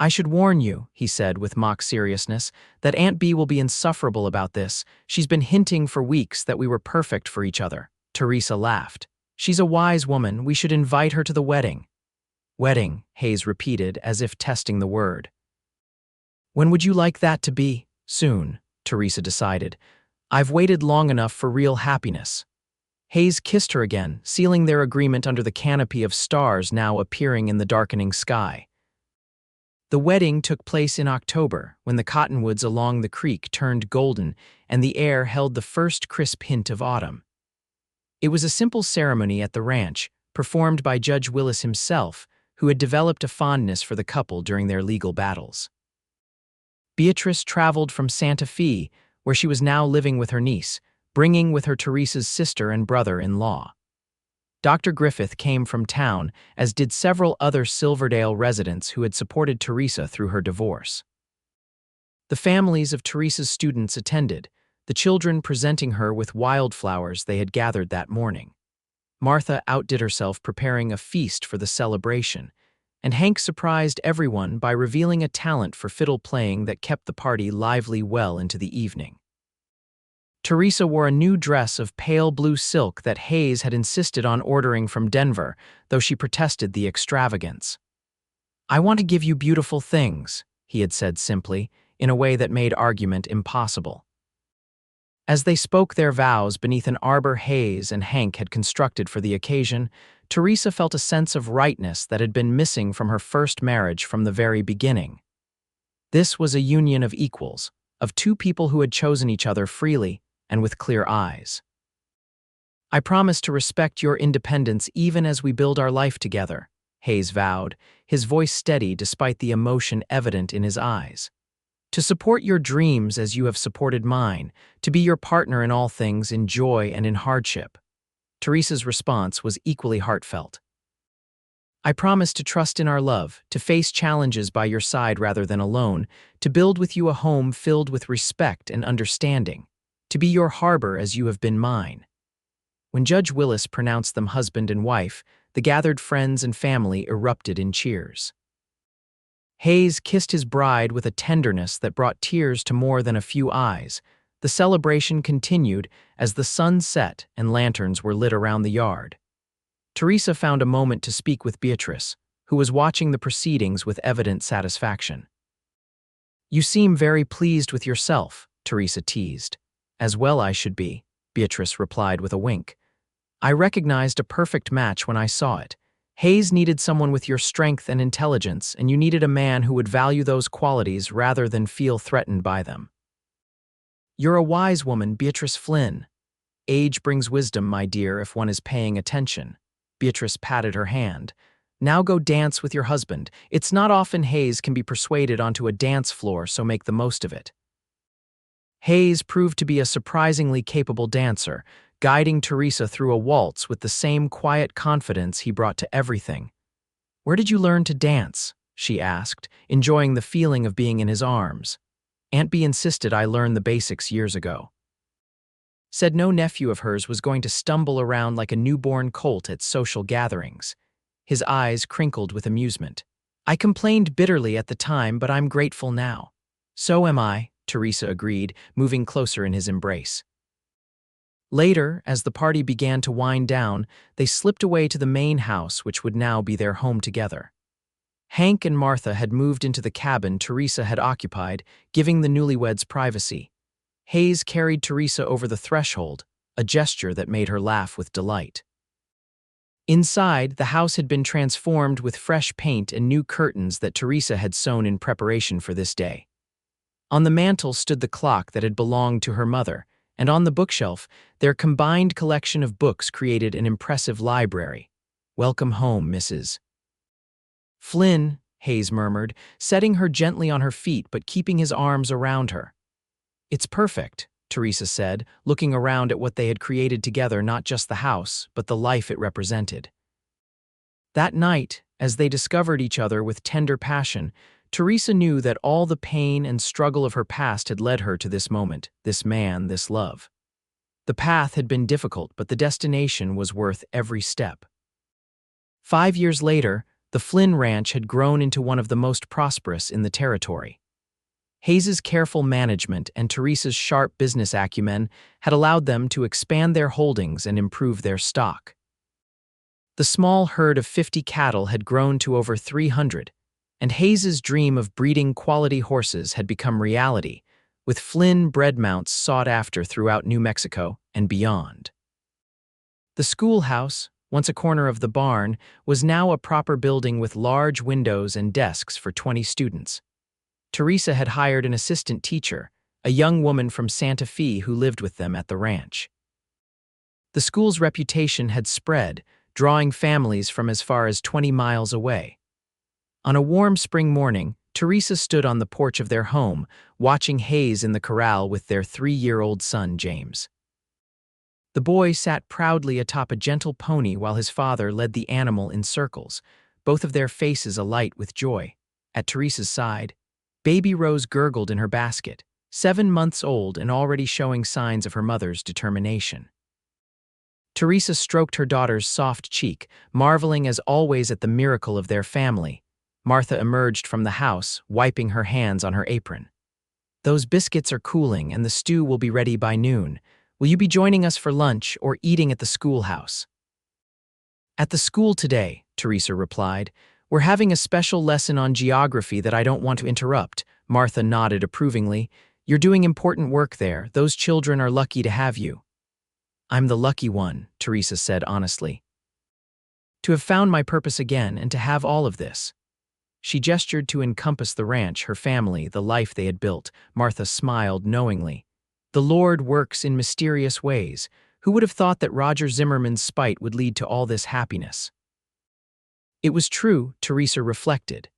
"I should warn you," he said with mock seriousness, "that Aunt B will be insufferable about this. She's been hinting for weeks that we were perfect for each other." Teresa laughed. "She's a wise woman. We should invite her to the wedding." "Wedding," Hayes repeated, as if testing the word. "When would you like that to be?" "Soon," Teresa decided. "I've waited long enough for real happiness." Hayes kissed her again, sealing their agreement under the canopy of stars now appearing in the darkening sky. The wedding took place in October, when the cottonwoods along the creek turned golden and the air held the first crisp hint of autumn. It was a simple ceremony at the ranch, performed by Judge Willis himself, who had developed a fondness for the couple during their legal battles. Beatrice traveled from Santa Fe, where she was now living with her niece, bringing with her Teresa's sister and brother-in-law. Dr. Griffith came from town, as did several other Silverdale residents who had supported Teresa through her divorce. The families of Teresa's students attended, the children presenting her with wildflowers they had gathered that morning. Martha outdid herself preparing a feast for the celebration, and Hank surprised everyone by revealing a talent for fiddle playing that kept the party lively well into the evening. Teresa wore a new dress of pale blue silk that Hayes had insisted on ordering from Denver, though she protested the extravagance. "I want to give you beautiful things," he had said simply, in a way that made argument impossible. As they spoke their vows beneath an arbor Hayes and Hank had constructed for the occasion, Teresa felt a sense of rightness that had been missing from her first marriage from the very beginning. This was a union of equals, of two people who had chosen each other freely and with clear eyes. "I promise to respect your independence even as we build our life together," Hayes vowed, his voice steady despite the emotion evident in his eyes. "To support your dreams as you have supported mine, to be your partner in all things, in joy and in hardship." Teresa's response was equally heartfelt. "I promise to trust in our love, to face challenges by your side rather than alone, to build with you a home filled with respect and understanding, to be your harbor as you have been mine." When Judge Willis pronounced them husband and wife, the gathered friends and family erupted in cheers. Hayes kissed his bride with a tenderness that brought tears to more than a few eyes. The celebration continued as the sun set and lanterns were lit around the yard. Teresa found a moment to speak with Beatrice, who was watching the proceedings with evident satisfaction. "You seem very pleased with yourself," Teresa teased. "As well I should be," Beatrice replied with a wink. "I recognized a perfect match when I saw it. Hayes needed someone with your strength and intelligence, and you needed a man who would value those qualities rather than feel threatened by them." "You're a wise woman, Beatrice Flynn. Age brings wisdom, my dear, if one is paying attention." Beatrice patted her hand. "Now go dance with your husband. It's not often Hayes can be persuaded onto a dance floor, so make the most of it." Hayes proved to be a surprisingly capable dancer, guiding Teresa through a waltz with the same quiet confidence he brought to everything. "Where did you learn to dance?" she asked, enjoying the feeling of being in his arms. "Aunt B insisted I learn the basics years ago. Said no nephew of hers was going to stumble around like a newborn colt at social gatherings." His eyes crinkled with amusement. "I complained bitterly at the time, but I'm grateful now." "So am I," Teresa agreed, moving closer in his embrace. Later, as the party began to wind down, they slipped away to the main house, which would now be their home together. Hank and Martha had moved into the cabin Teresa had occupied, giving the newlyweds privacy. Hayes carried Teresa over the threshold, a gesture that made her laugh with delight. Inside, the house had been transformed with fresh paint and new curtains that Teresa had sewn in preparation for this day. On the mantel stood the clock that had belonged to her mother, and on the bookshelf, their combined collection of books created an impressive library. "Welcome home, Mrs. Flynn," Hayes murmured, setting her gently on her feet but keeping his arms around her. "It's perfect," Teresa said, looking around at what they had created together, not just the house, but the life it represented. That night, as they discovered each other with tender passion, Teresa knew that all the pain and struggle of her past had led her to this moment, this man, this love. The path had been difficult, but the destination was worth every step. 5 years later, the Flynn ranch had grown into one of the most prosperous in the territory. Hayes's careful management and Teresa's sharp business acumen had allowed them to expand their holdings and improve their stock. The small herd of 50 cattle had grown to over 300, and Hayes's dream of breeding quality horses had become reality, with Flynn bred mounts sought after throughout New Mexico and beyond. The schoolhouse, once a corner of the barn, was now a proper building with large windows and desks for 20 students. Teresa had hired an assistant teacher, a young woman from Santa Fe who lived with them at the ranch. The school's reputation had spread, drawing families from as far as 20 miles away. On a warm spring morning, Teresa stood on the porch of their home, watching Hayes in the corral with their 3-year-old son, James. The boy sat proudly atop a gentle pony while his father led the animal in circles, both of their faces alight with joy. At Teresa's side, baby Rose gurgled in her basket, 7 months old and already showing signs of her mother's determination. Teresa stroked her daughter's soft cheek, marveling as always at the miracle of their family. Martha emerged from the house, wiping her hands on her apron. "Those biscuits are cooling and the stew will be ready by noon. Will you be joining us for lunch or eating at the schoolhouse?" "At the school today," Teresa replied. "We're having a special lesson on geography that I don't want to interrupt." Martha nodded approvingly. "You're doing important work there. Those children are lucky to have you." "I'm the lucky one," Teresa said honestly. "To have found my purpose again and to have all of this." She gestured to encompass the ranch, her family, the life they had built. Martha smiled knowingly. "The Lord works in mysterious ways. Who would have thought that Roger Zimmerman's spite would lead to all this happiness?" It was true, Teresa reflected.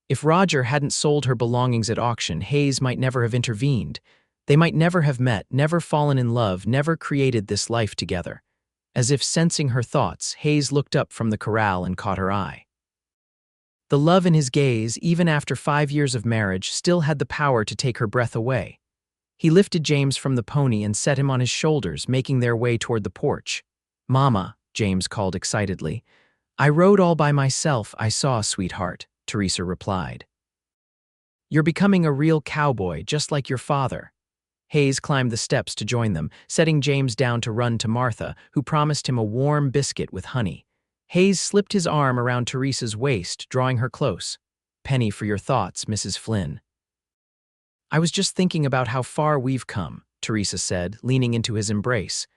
If Roger hadn't sold her belongings at auction, Hayes might never have intervened. They might never have met, never fallen in love, never created this life together. As if sensing her thoughts, Hayes looked up from the corral and caught her eye. The love in his gaze, even after 5 years of marriage, still had the power to take her breath away. He lifted James from the pony and set him on his shoulders, making their way toward the porch. "Mama," James called excitedly. "I rode all by myself, I saw, sweetheart," Teresa replied. "You're becoming a real cowboy, just like your father." Hayes climbed the steps to join them, setting James down to run to Martha, who promised him a warm biscuit with honey. Hayes slipped his arm around Teresa's waist, drawing her close. "Penny for your thoughts, Mrs. Flynn." "I was just thinking about how far we've come," Teresa said, leaning into his embrace.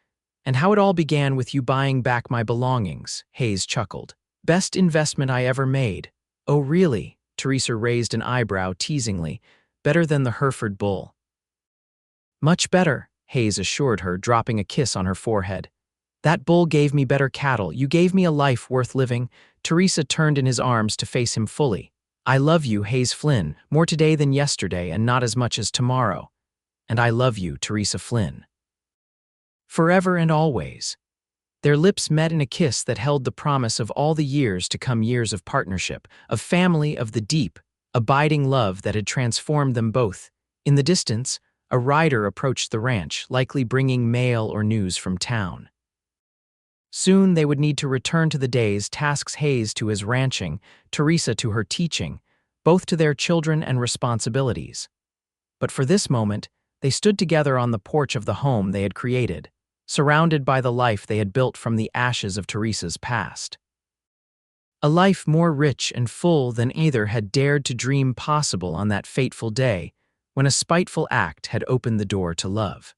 "And how it all began with you buying back my belongings," Hayes chuckled. "Best investment I ever made." "Oh, really?" Teresa raised an eyebrow teasingly. "Better than the Hereford bull." "Much better," Hayes assured her, dropping a kiss on her forehead. "That bull gave me better cattle. You gave me a life worth living." Teresa turned in his arms to face him fully. "I love you, Hayes Flynn, more today than yesterday and not as much as tomorrow. And I love you, Teresa Flynn. Forever and always." Their lips met in a kiss that held the promise of all the years to come, years of partnership, of family, of the deep, abiding love that had transformed them both. In the distance, a rider approached the ranch, likely bringing mail or news from town. Soon they would need to return to the day's tasks, Hayes to his ranching, Teresa to her teaching, both to their children and responsibilities. But for this moment, they stood together on the porch of the home they had created, surrounded by the life they had built from the ashes of Teresa's past. A life more rich and full than either had dared to dream possible on that fateful day when a spiteful act had opened the door to love.